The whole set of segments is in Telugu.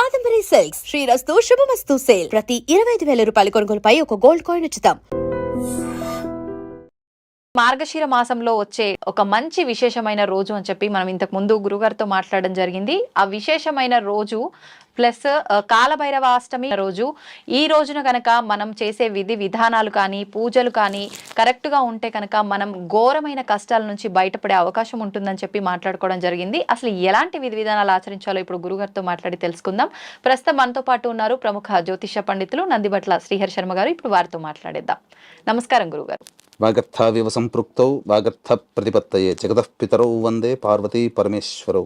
కాదంబరి సిల్క్స్ శ్రీరస్తు శుభమస్తు సేల్ ప్రతి 25,000 రూపాయల కొనుగోలుపై ఒక గోల్డ్ కాయిన్ ఉచితం. మార్గశిర మాసంలో వచ్చే ఒక మంచి విశేషమైన రోజు అని చెప్పి మనం ఇంతకు ముందు గురుగారితో మాట్లాడడం జరిగింది. ఆ విశేషమైన రోజు ప్లస్ కాలభైరవాష్టమి రోజు. ఈ రోజున కనుక మనం చేసే విధి విధానాలు కానీ పూజలు కానీ కరెక్ట్గా ఉంటే కనుక మనం ఘోరమైన కష్టాల నుంచి బయటపడే అవకాశం ఉంటుందని చెప్పి మాట్లాడుకోవడం జరిగింది. అసలు ఎలాంటి విధి విధానాలు ఆచరించాలో ఇప్పుడు గురుగారితో మాట్లాడి తెలుసుకుందాం. ప్రస్తుతం మనతో పాటు ఉన్నారు ప్రముఖ జ్యోతిష పండితులు నందిబట్ల శ్రీహరి శర్మ గారు. ఇప్పుడు వారితో మాట్లాడేద్దాం. నమస్కారం గురుగారు. వాగర్థావివ సంపృక్తౌ వాగర్థ ప్రతిపత్తయే జగతః పితరౌ వందే పార్వతీ పరమేశ్వరౌ.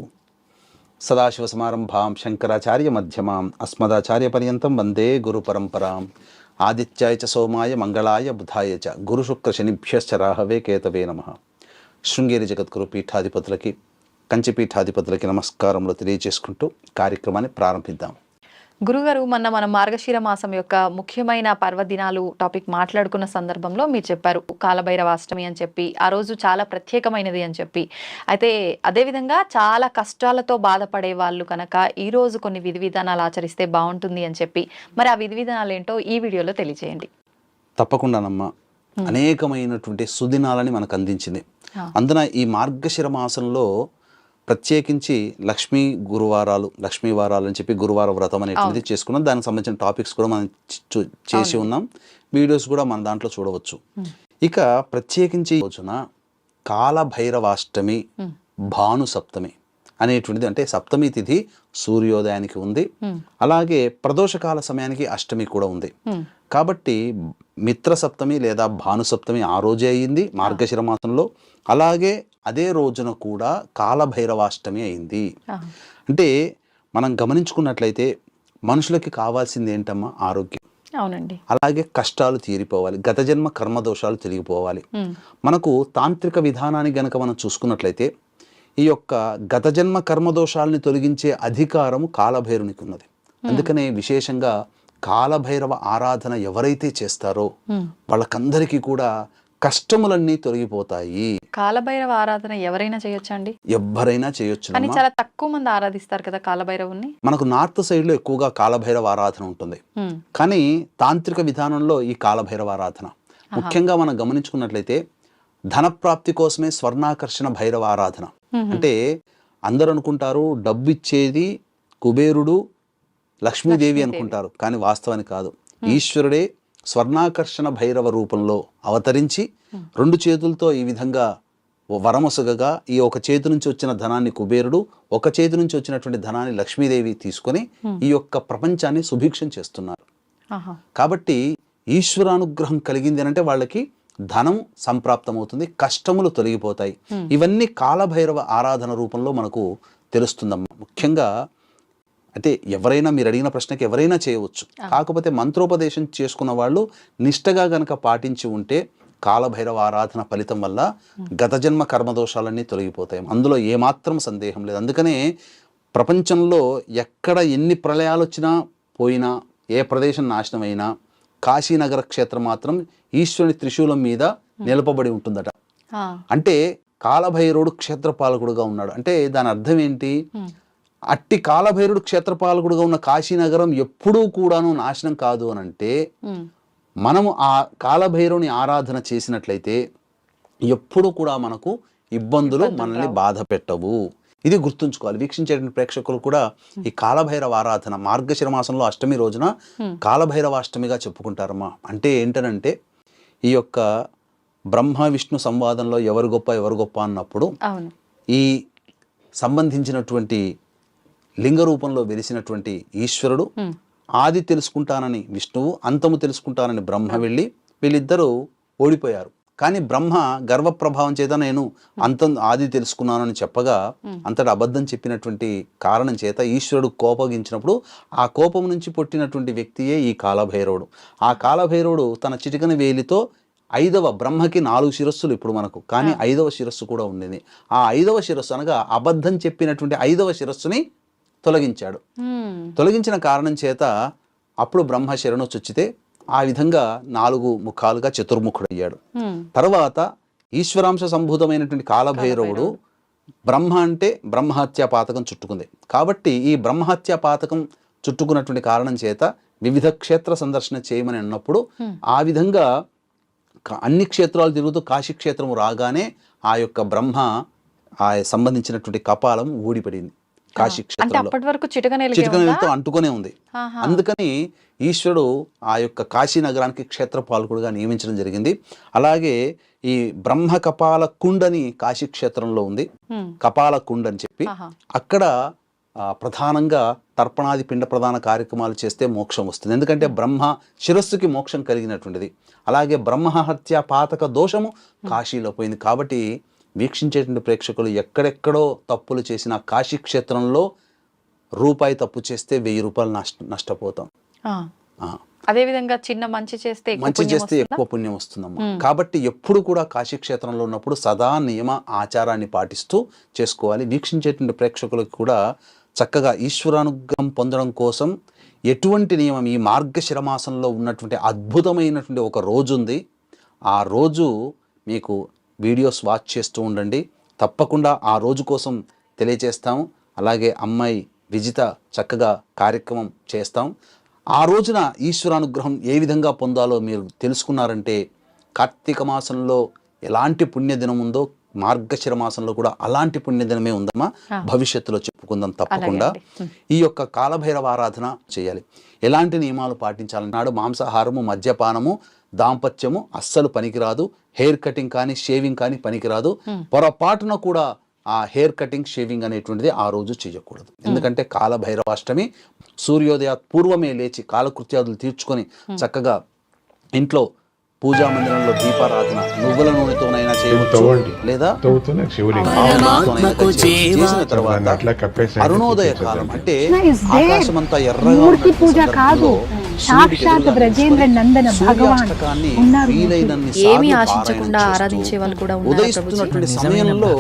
సదాశివసమారంభాం శంకరాచార్య మధ్యమాం అస్మదాచార్య పర్యంతం వందే గురు పరంపరాం. ఆదిత్యాయ చ సోమాయ మంగళాయ బుధాయ చ గురు శుక్ర శనిభ్యశ్చ రాహవే కేతవే నమః. శృంగేరి జగద్గురు పీఠాధిపతులకి కంచి పీఠాధిపతులకి నమస్కారములు తెలియజేసుకుంటూ కార్యక్రమాన్ని ప్రారంభిద్దాం. గురుగారు, మన మార్గశిర మాసం యొక్క ముఖ్యమైన పర్వదినాలు టాపిక్ మాట్లాడుకున్న సందర్భంలో మీరు చెప్పారు కాలభైరవాష్టమి అని చెప్పి, ఆ రోజు చాలా ప్రత్యేకమైనది అని చెప్పి. అయితే అదేవిధంగా చాలా కష్టాలతో బాధపడే వాళ్ళు కనుక ఈ రోజు కొన్ని విధి విధానాలు ఆచరిస్తే బాగుంటుంది అని చెప్పి, మరి ఆ విధి విధానాలు ఏంటో ఈ వీడియోలో తెలియజేయండి. తప్పకుండానమ్మా. అనేకమైనటువంటి సుదినాలని మనకు అందించింది. అందున ఈ మార్గశిర మాసంలో ప్రత్యేకించి లక్ష్మీ వారాలు అని చెప్పి గురువార వ్రతం అనేటువంటిది చేసుకున్నాం. దానికి సంబంధించిన టాపిక్స్ కూడా మనం చేసి ఉన్నాం. వీడియోస్ కూడా మన దాంట్లో చూడవచ్చు. ఇక ప్రత్యేకించి రోజున కాలభైరవాష్టమి భాను సప్తమి అనేటువంటిది, అంటే సప్తమి తిథి సూర్యోదయానికి ఉంది, అలాగే ప్రదోషకాల సమయానికి అష్టమి కూడా ఉంది. కాబట్టి మిత్ర సప్తమి లేదా భాను సప్తమి ఆ రోజే అయింది మార్గశిర మాసంలో. అలాగే అదే రోజున కూడా కాలభైరవాష్టమి అయింది. అంటే మనం గమనించుకున్నట్లయితే మనుషులకి కావాల్సింది ఏంటమ్మా? ఆరోగ్యం. అవునండి. అలాగే కష్టాలు తీరిపోవాలి, గత జన్మ కర్మదోషాలు తిరిగిపోవాలి. మనకు తాంత్రిక విధానాన్ని గనక మనం చూసుకున్నట్లయితే ఈ యొక్క గత జన్మ కర్మదోషాలని తొలగించే అధికారము కాలభైరునికి ఉన్నది. అందుకనే విశేషంగా కాలభైరవ ఆరాధన ఎవరైతే చేస్తారో వాళ్ళకందరికీ కూడా కష్టములన్నీ తొలగిపోతాయి. కాలభైరవ ఆరాధన ఎవరైనా చేయొచ్చండి? ఎవరైనా చేయొచ్చు. కానీ చాలా తక్కువ మంది ఆరాధిస్తారు కదా కాలభైరవుని. మనకు నార్త్ సైడ్ లో ఎక్కువగా కాలభైరవ ఆరాధన ఉంటుంది. కానీ తాంత్రిక విధానంలో ఈ కాలభైరవ ఆరాధన ముఖ్యంగా మనం గమనించుకున్నట్లయితే ధనప్రాప్తి కోసమే స్వర్ణాకర్షణ భైరవ ఆరాధన. అంటే అందరూ అనుకుంటారు డబ్బు ఇచ్చేది కుబేరుడు లక్ష్మీదేవి అనుకుంటారు, కానీ వాస్తవానికి కాదు. ఈశ్వరుడే స్వర్ణాకర్షణ భైరవ రూపంలో అవతరించి 2 చేతులతో ఈ విధంగా వరమొసగగా ఈ ఒక చేతి నుంచి వచ్చిన ధనాన్ని కుబేరుడు, ఒక చేతి నుంచి వచ్చినటువంటి ధనాన్ని లక్ష్మీదేవి తీసుకొని ఈ యొక్క ప్రపంచాన్ని సుభిక్షం చేస్తున్నారు. కాబట్టి ఈశ్వరానుగ్రహం కలిగింది అంటే వాళ్ళకి ధనం సంప్రాప్తమవుతుంది, కష్టములు తొలగిపోతాయి. ఇవన్నీ కాలభైరవ ఆరాధన రూపంలో మనకు తెలుస్తుందమ్మా. ముఖ్యంగా అయితే ఎవరైనా, మీరు అడిగిన ప్రశ్నకి ఎవరైనా చేయవచ్చు. కాకపోతే మంత్రోపదేశం చేసుకున్న వాళ్ళు నిష్టగా గనక పాటించి ఉంటే కాలభైరవ ఆరాధన ఫలితం వల్ల గత జన్మ కర్మదోషాలన్నీ తొలగిపోతాయి. అందులో ఏమాత్రం సందేహం లేదు. అందుకనే ప్రపంచంలో ఎక్కడ ఎన్ని ప్రళయాలు వచ్చినా పోయినా, ఏ ప్రదేశం నాశనం అయినా కాశీనగర క్షేత్రం మాత్రం ఈశ్వరుని త్రిశూలం మీద నిలపబడి ఉంటుందట. అంటే కాలభైరవుడు క్షేత్రపాలకుడుగా ఉన్నాడు. అంటే దాని అర్థం ఏంటి? అట్టి కాలభైరుడు క్షేత్రపాలకుడుగా ఉన్న కాశీనగరం ఎప్పుడూ కూడాను నాశనం కాదు అని అంటే, మనము ఆ కాలభైరవుని ఆరాధన చేసినట్లయితే ఎప్పుడూ కూడా మనకు ఇబ్బందులు మనల్ని బాధ పెట్టవు. ఇది గుర్తుంచుకోవాలి. వీక్షించేటువంటి ప్రేక్షకులు కూడా ఈ కాలభైరవ ఆరాధన మార్గశిర మాసంలో అష్టమి రోజున కాలభైరవాష్టమిగా చెప్పుకుంటారమ్మా. అంటే ఏంటనంటే ఈ యొక్క బ్రహ్మ విష్ణు సంవాదంలో ఎవరు గొప్ప అన్నప్పుడు ఈ సంబంధించినటువంటి లింగ రూపంలో వెలిసినటువంటి ఈశ్వరుడు ఆది తెలుసుకుంటానని విష్ణువు, అంతము తెలుసుకుంటానని బ్రహ్మ వెళ్ళి వీళ్ళిద్దరూ ఓడిపోయారు. కానీ బ్రహ్మ గర్వప్రభావం చేత నేను అంతం ఆది తెలుసుకున్నానని చెప్పగా అంతటా అబద్ధం చెప్పినటువంటి కారణం చేత ఈశ్వరుడు కోపగించినప్పుడు ఆ కోపం నుంచి పుట్టినటువంటి వ్యక్తియే ఈ కాలభైరవుడు. ఆ కాలభైరవుడు తన చిటికన వేలితో 5వ బ్రహ్మకి 4 శిరస్సులు ఇప్పుడు మనకు, కానీ 5వ శిరస్సు కూడా ఉండేది. ఆ 5వ శిరస్సు అనగా అబద్ధం చెప్పినటువంటి 5వ శిరస్సుని తొలగించాడు. తొలగించిన కారణం చేత అప్పుడు బ్రహ్మ శరణు చొచ్చితే ఆ విధంగా 4 ముఖాలుగా చతుర్ముఖుడయ్యాడు. తర్వాత ఈశ్వరాంశ సంభూతమైనటువంటి కాలభైరవుడు బ్రహ్మ అంటే బ్రహ్మహత్యా పాతకం చుట్టుకుంది. కాబట్టి ఈ బ్రహ్మహత్యా పాతకం చుట్టుకున్నటువంటి కారణం చేత వివిధ క్షేత్ర సందర్శన చేయమని అన్నప్పుడు ఆ విధంగా అన్ని క్షేత్రాలు తిరుగుతూ కాశీ క్షేత్రము రాగానే ఆ యొక్క బ్రహ్మ ఆ సంబంధించినటువంటి కపాలం ఊడిపడింది కాశీ అంటే క్షేత్రంలో. అప్పటి వరకు చిటికనేలుగే చిటికనెలతో అంటుకునే ఉంది. అందుకని ఈశ్వరుడు ఆ యొక్క కాశీ నగరానికి క్షేత్రపాలకుడుగా నియమించడం జరిగింది. అలాగే ఈ బ్రహ్మ కపాల కుండని కాశీ క్షేత్రంలో ఉంది, కపాల కుండ అని చెప్పి. అక్కడ ప్రధానంగా తర్పణాది పిండ ప్రధాన కార్యక్రమాలు చేస్తే మోక్షం వస్తుంది. ఎందుకంటే బ్రహ్మ శిరస్సుకి మోక్షం కలిగినటువంటిది. అలాగే బ్రహ్మహత్య పాతక దోషము కాశీలో పోయింది. కాబట్టి వీక్షించేటువంటి ప్రేక్షకులు ఎక్కడెక్కడో తప్పులు చేసిన కాశీ క్షేత్రంలో రూపాయి తప్పు చేస్తే 1000 రూపాయలు నష్టపోతాం. అదే విధంగా చిన్న మంచి చేస్తే ఎక్కువ పుణ్యం వస్తుందమ్మా. కాబట్టి ఎప్పుడు కూడా కాశీ క్షేత్రంలో ఉన్నప్పుడు సదా నియమ ఆచారాన్ని పాటిస్తూ చేసుకోవాలి. వీక్షించేటువంటి ప్రేక్షకులకు కూడా చక్కగా ఈశ్వరానుగ్రహం పొందడం కోసం ఎటువంటి నియమం, ఈ మార్గశిర మాసంలో ఉన్నటువంటి అద్భుతమైనటువంటి ఒక రోజు ఉంది. ఆ రోజు మీకు వీడియోస్ వాచ్ చేస్తూ ఉండండి. తప్పకుండా ఆ రోజు కోసం తెలియజేస్తాము. అలాగే అమ్మాయి విజిత చక్కగా కార్యక్రమం చేస్తాం. ఆ రోజున ఈశ్వరానుగ్రహం ఏ విధంగా పొందాలో మీరు తెలుసుకున్నారంటే కార్తీక మాసంలో ఎలాంటి పుణ్యదినం ఉందో మార్గశిర మాసంలో కూడా అలాంటి పుణ్యదినమే ఉందమ్మా. భవిష్యత్తులో చెప్పుకుందాం తప్పకుండా. ఈ యొక్క కాలభైరవ ఆరాధన చేయాలి. ఎలాంటి నియమాలు పాటించాలన్నాడు? మాంసాహారము, మద్యపానము, దాంపత్యము అస్సలు పనికిరాదు. హెయిర్ కటింగ్ కానీ షేవింగ్ కానీ పనికిరాదు. పొరపాటున కూడా ఆ హెయిర్ కటింగ్ షేవింగ్ అనేటువంటిది ఆ రోజు చేయకూడదు. ఎందుకంటే కాలభైరవాష్టమి. సూర్యోదయ పూర్వమే లేచి కాలకృత్యాదులు తీర్చుకొని చక్కగా ఇంట్లో పూజా మందిరంలో దీపారాధన నువ్వుల నూనెతోనైనా చేయవచ్చు, లేదా చేసిన తర్వాత అరుణోదయ కాలం అంటే ఆకాశమంతా ఎర్రగా ఉదయిస్తున్నటువంటి సమయంలో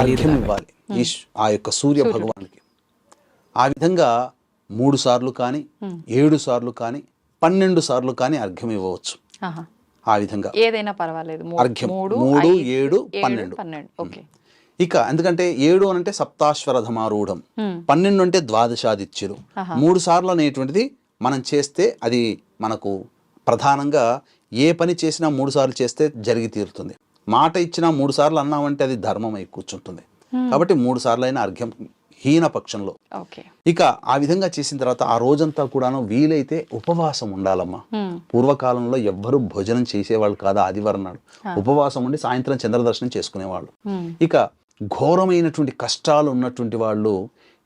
అర్ఘ్యం ఇవ్వాలి ఆ యొక్క సూర్య భగవానికి. ఆ విధంగా 3 సార్లు కానీ 7 సార్లు కానీ 12 సార్లు కానీ అర్ఘ్యం ఇవ్వవచ్చు. ఆ విధంగా ఏదైనా పర్వాలేదు. అర్ఘ్యం 3, 7, 12. ఇక ఎందుకంటే 7 అంటే సప్తాశ్వరథమారూఢం, 12 అంటే ద్వాదశాదిత్యులు. 3 సార్లు అనేటువంటిది మనం చేస్తే అది మనకు ప్రధానంగా ఏ పని చేసినా 3 సార్లు చేస్తే జరిగి తీరుతుంది. మాట ఇచ్చినా 3 సార్లు అన్నామంటే అది ధర్మం అయి కూర్చుంటుంది. కాబట్టి 3 సార్లు అయినా అర్ఘ్యం హీన పక్షంలో. ఇక ఆ విధంగా చేసిన తర్వాత ఆ రోజంతా కూడాను వీలైతే ఉపవాసం ఉండాలమ్మా. పూర్వకాలంలో ఎవ్వరూ భోజనం చేసేవాళ్ళు కాదు. ఆదివారం నాడు ఉపవాసం ఉండి సాయంత్రం చంద్రదర్శనం చేసుకునేవాళ్ళు. ఇక ఘోరమైనటువంటి కష్టాలు ఉన్నటువంటి వాళ్ళు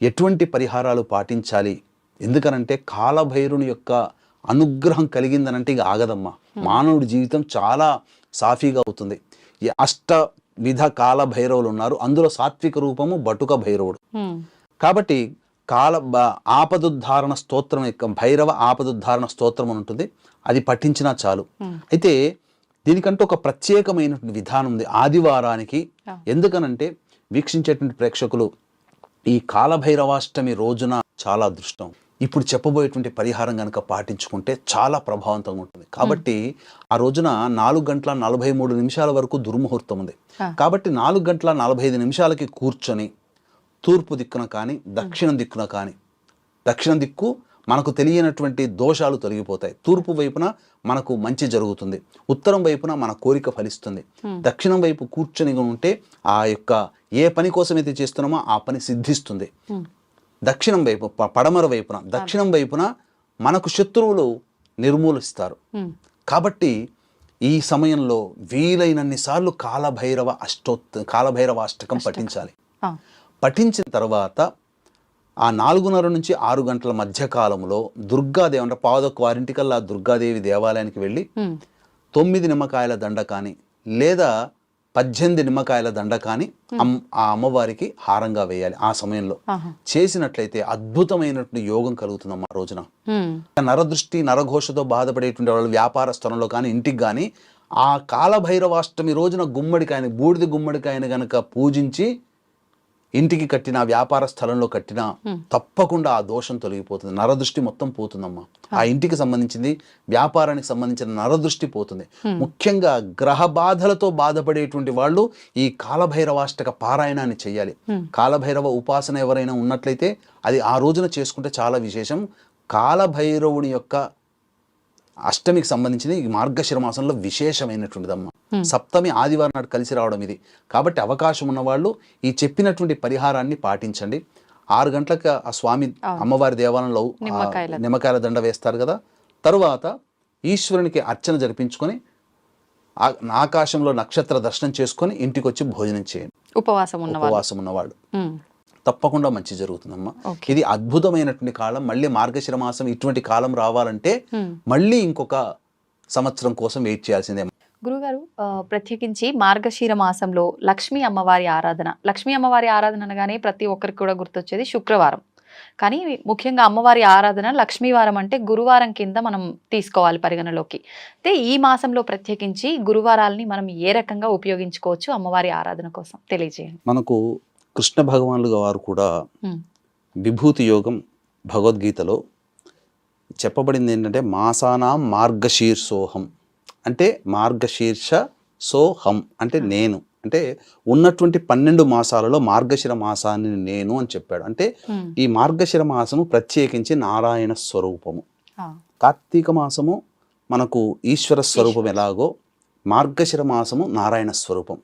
ఎటువంటి పరిహారాలు పాటించాలి? ఎందుకనంటే కాలభైరుని యొక్క అనుగ్రహం కలిగిందనంటే ఇక ఆగదమ్మా. మానవుడి జీవితం చాలా సాఫీగా అవుతుంది. 8 విధ కాల భైరవులు ఉన్నారు. అందులో సాత్విక రూపము బటుక భైరవుడు. కాబట్టి ఆపదుద్ధారణ స్తోత్రం యొక్క భైరవ ఆపదుద్ధారణ స్తోత్రం అని ఉంటుంది. అది పఠించినా చాలు. అయితే దీనికంటూ ఒక ప్రత్యేకమైనటువంటి విధానం ఉంది ఆదివారానికి. ఎందుకనంటే వీక్షించేటువంటి ప్రేక్షకులు ఈ కాలభైరవాష్టమి రోజున చాలా అదృష్టం. ఇప్పుడు చెప్పబోయేటువంటి పరిహారం కనుక పాటించుకుంటే చాలా ప్రభావవంతంగా ఉంటుంది. కాబట్టి ఆ రోజున 4:43 వరకు దుర్ముహూర్తం ఉంది. కాబట్టి 4:45 కూర్చొని తూర్పు దిక్కున కానీ దక్షిణ దిక్కున కానీ, దక్షిణ దిక్కు మనకు తెలియనటువంటి దోషాలు తొలగిపోతాయి. తూర్పు వైపున మనకు మంచి జరుగుతుంది, ఉత్తరం వైపున మన కోరిక ఫలిస్తుంది. దక్షిణం వైపు కూర్చొని ఉంటే ఆ యొక్క ఏ పని కోసమైతే చేస్తున్నామో ఆ పని సిద్ధిస్తుంది. దక్షిణం వైపు పడమర వైపున దక్షిణం వైపున మనకు శత్రువులు నిర్మూలిస్తారు. కాబట్టి ఈ సమయంలో వీలైనన్ని సార్లు కాలభైరవ అష్టకం పఠించాలి. పఠించిన తర్వాత ఆ 4:30 నుంచి 6 గంటల మధ్య కాలంలో దుర్గాదేవి అంటే 11:15 దుర్గాదేవి దేవాలయానికి వెళ్ళి 9 నిమ్మకాయల దండ కానీ లేదా 18 నిమ్మకాయల దండ కానీ ఆ అమ్మవారికి హారంగా వేయాలి. ఆ సమయంలో చేసినట్లయితే అద్భుతమైనటువంటి యోగం కలుగుతుందమ్మా రోజున. నరదృష్టి నరఘోషతో బాధపడేటువంటి వాళ్ళు వ్యాపార స్థలంలో కానీ ఇంటికి కానీ ఆ కాలభైరవాష్టమి రోజున గుమ్మడికాయని బూడిద గుమ్మడికాయని గనక పూజించి ఇంటికి కట్టిన వ్యాపార స్థలంలో కట్టినా తప్పకుండా ఆ దోషం తొలగిపోతుంది. నరదృష్టి మొత్తం పోతుందమ్మా. ఆ ఇంటికి సంబంధించింది, వ్యాపారానికి సంబంధించిన నరదృష్టి పోతుంది. ముఖ్యంగా గ్రహ బాధలతో బాధపడేటువంటి వాళ్ళు ఈ కాలభైరవాష్టక పారాయణాన్ని చేయాలి. కాలభైరవ ఉపాసన ఎవరైనా ఉన్నట్లయితే అది ఆ రోజున చేసుకుంటే చాలా విశేషం. కాలభైరవుని యొక్క అష్టమికి సంబంధించింది ఈ మార్గశిర మాసంలో విశేషమైనటువంటిదమ్మా. సప్తమి ఆదివారం నాడు కలిసి రావడం ఇది. కాబట్టి అవకాశం ఉన్నవాళ్ళు ఈ చెప్పినటువంటి పరిహారాన్ని పాటించండి. 6 గంటలకు ఆ స్వామి అమ్మవారి దేవాలయంలో నిమ్మకాయల దండ వేస్తారు కదా. తరువాత ఈశ్వరునికి అర్చన జరిపించుకొని ఆకాశంలో నక్షత్ర దర్శనం చేసుకొని ఇంటికి వచ్చి భోజనం చేయండి. ఉపవాసం ఉన్నవాళ్ళు తప్పకుండా మంచి జరుగుతుందమ్మా. ఇది అద్భుతమైనటువంటి కాలం. మళ్ళీ మార్గశిర మాసం ఇటువంటి కాలం రావాలంటే మళ్ళీ ఇంకొక సంవత్సరం కోసం వెయిట్ చేయాల్సిందే. గురుగారు, ప్రత్యేకించి మార్గశిర మాసంలో లక్ష్మీ అమ్మవారి ఆరాధన అనగానే ప్రతి ఒక్కరికి కూడా గుర్తొచ్చేది శుక్రవారం. కానీ ముఖ్యంగా అమ్మవారి ఆరాధన లక్ష్మీవారం అంటే గురువారం కింద మనం తీసుకోవాలి పరిగణలోకి. అయితే ఈ మాసంలో ప్రత్యేకించి గురువారాలని మనం ఏ రకంగా ఉపయోగించుకోవచ్చు అమ్మవారి ఆరాధన కోసం తెలియజేయండి. మనకు కృష్ణ భగవానులు వారు కూడా విభూతి యోగం భగవద్గీతలో చెప్పబడింది ఏంటంటే మాసానాం మార్గశీర్షోహం అంటే మార్గశీర్ష సోహం అంటే నేను, అంటే ఉన్నటువంటి 12 మాసాలలో మార్గశిర మాసాన్ని నేను అని చెప్పాడు. అంటే ఈ మార్గశిర మాసము ప్రత్యేకించి నారాయణ స్వరూపము. కార్తీక మాసము మనకు ఈశ్వర స్వరూపం ఎలాగో మార్గశిర మాసము నారాయణ స్వరూపం.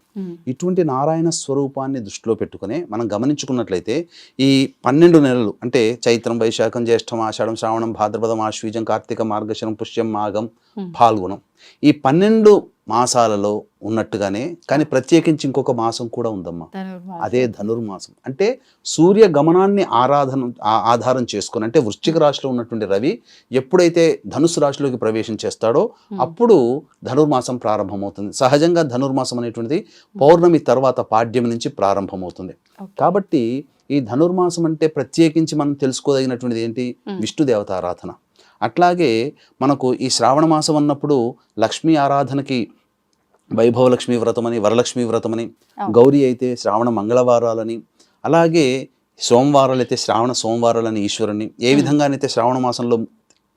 ఇటువంటి నారాయణ స్వరూపాన్ని దృష్టిలో పెట్టుకునే మనం గమనించుకున్నట్లయితే ఈ 12 నెలలు అంటే చైత్రం, వైశాఖం, జ్యేష్ఠం, ఆషాఢం, శ్రావణం, భాద్రపదం, ఆశ్వీజం, కార్తీక, మార్గశిరం, పుష్యం, మాఘం, ఫాల్గుణం, ఈ 12 మాసాలలో ఉన్నట్టుగానే కానీ ప్రత్యేకించి ఇంకొక మాసం కూడా ఉందమ్మా. అదే ధనుర్మాసం. అంటే సూర్య గమనాన్ని ఆధారం చేసుకుని, అంటే వృశ్చిక రాశిలో ఉన్నటువంటి రవి ఎప్పుడైతే ధనుసు రాశిలోకి ప్రవేశం చేస్తాడో అప్పుడు ధనుర్మాసం ప్రారంభమవుతుంది. సహజంగా ధనుర్మాసం అనేటువంటిది పౌర్ణమి తర్వాత పాడ్యం నుంచి ప్రారంభమవుతుంది. కాబట్టి ఈ ధనుర్మాసం అంటే ప్రత్యేకించి మనం తెలుసుకోదగినటువంటిది ఏంటి? విష్ణు దేవత ఆరాధన. అట్లాగే మనకు ఈ శ్రావణ మాసం అన్నప్పుడు లక్ష్మీ ఆరాధనకి వైభవలక్ష్మీ వ్రతమని, వరలక్ష్మీ వ్రతమని, గౌరీ అయితే శ్రావణ మంగళవారాలని, అలాగే సోమవారాలు అయితే శ్రావణ సోమవారాలని ఈశ్వరుని, ఏ విధంగానైతే శ్రావణ మాసంలో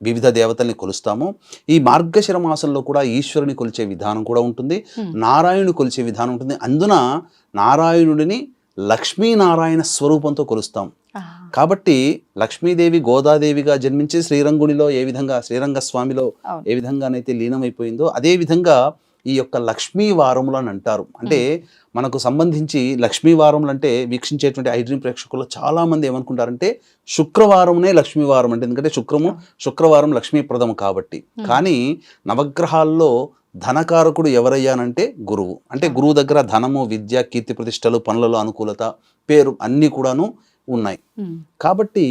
వివిధ దేవతల్ని కొలుస్తామో ఈ మార్గశిర మాసంలో కూడా ఈశ్వరుని కొలిచే విధానం కూడా ఉంటుంది, నారాయణుని కొలిచే విధానం ఉంటుంది. అందున నారాయణుడిని లక్ష్మీనారాయణ స్వరూపంతో కొలుస్తాం. కాబట్టి లక్ష్మీదేవి గోదాదేవిగా జన్మించి శ్రీరంగునిలో ఏ విధంగా శ్రీరంగస్వామిలో ఏ విధంగానైతే లీనమైపోయిందో అదే విధంగా ఈ యొక్క లక్ష్మీ వారములు అని అంటారు. అంటే మనకు సంబంధించి లక్ష్మీ వారములు అంటే వీక్షించేటువంటి ఐడ్రీమ్ ప్రేక్షకులు చాలా మంది ఏమనుకుంటారంటే శుక్రవారమునే లక్ష్మీవారం అంటే, ఎందుకంటే శుక్రవారం లక్ష్మీప్రదము కాబట్టి. కానీ నవగ్రహాల్లో ధనకారకుడు ఎవరయ్యానంటే గురువు. అంటే గురువు దగ్గర ధనము, విద్య, కీర్తి ప్రతిష్టలు, పనులలో అనుకూలత, పేరు అన్నీ కూడాను ఉన్నాయి. కాబట్టి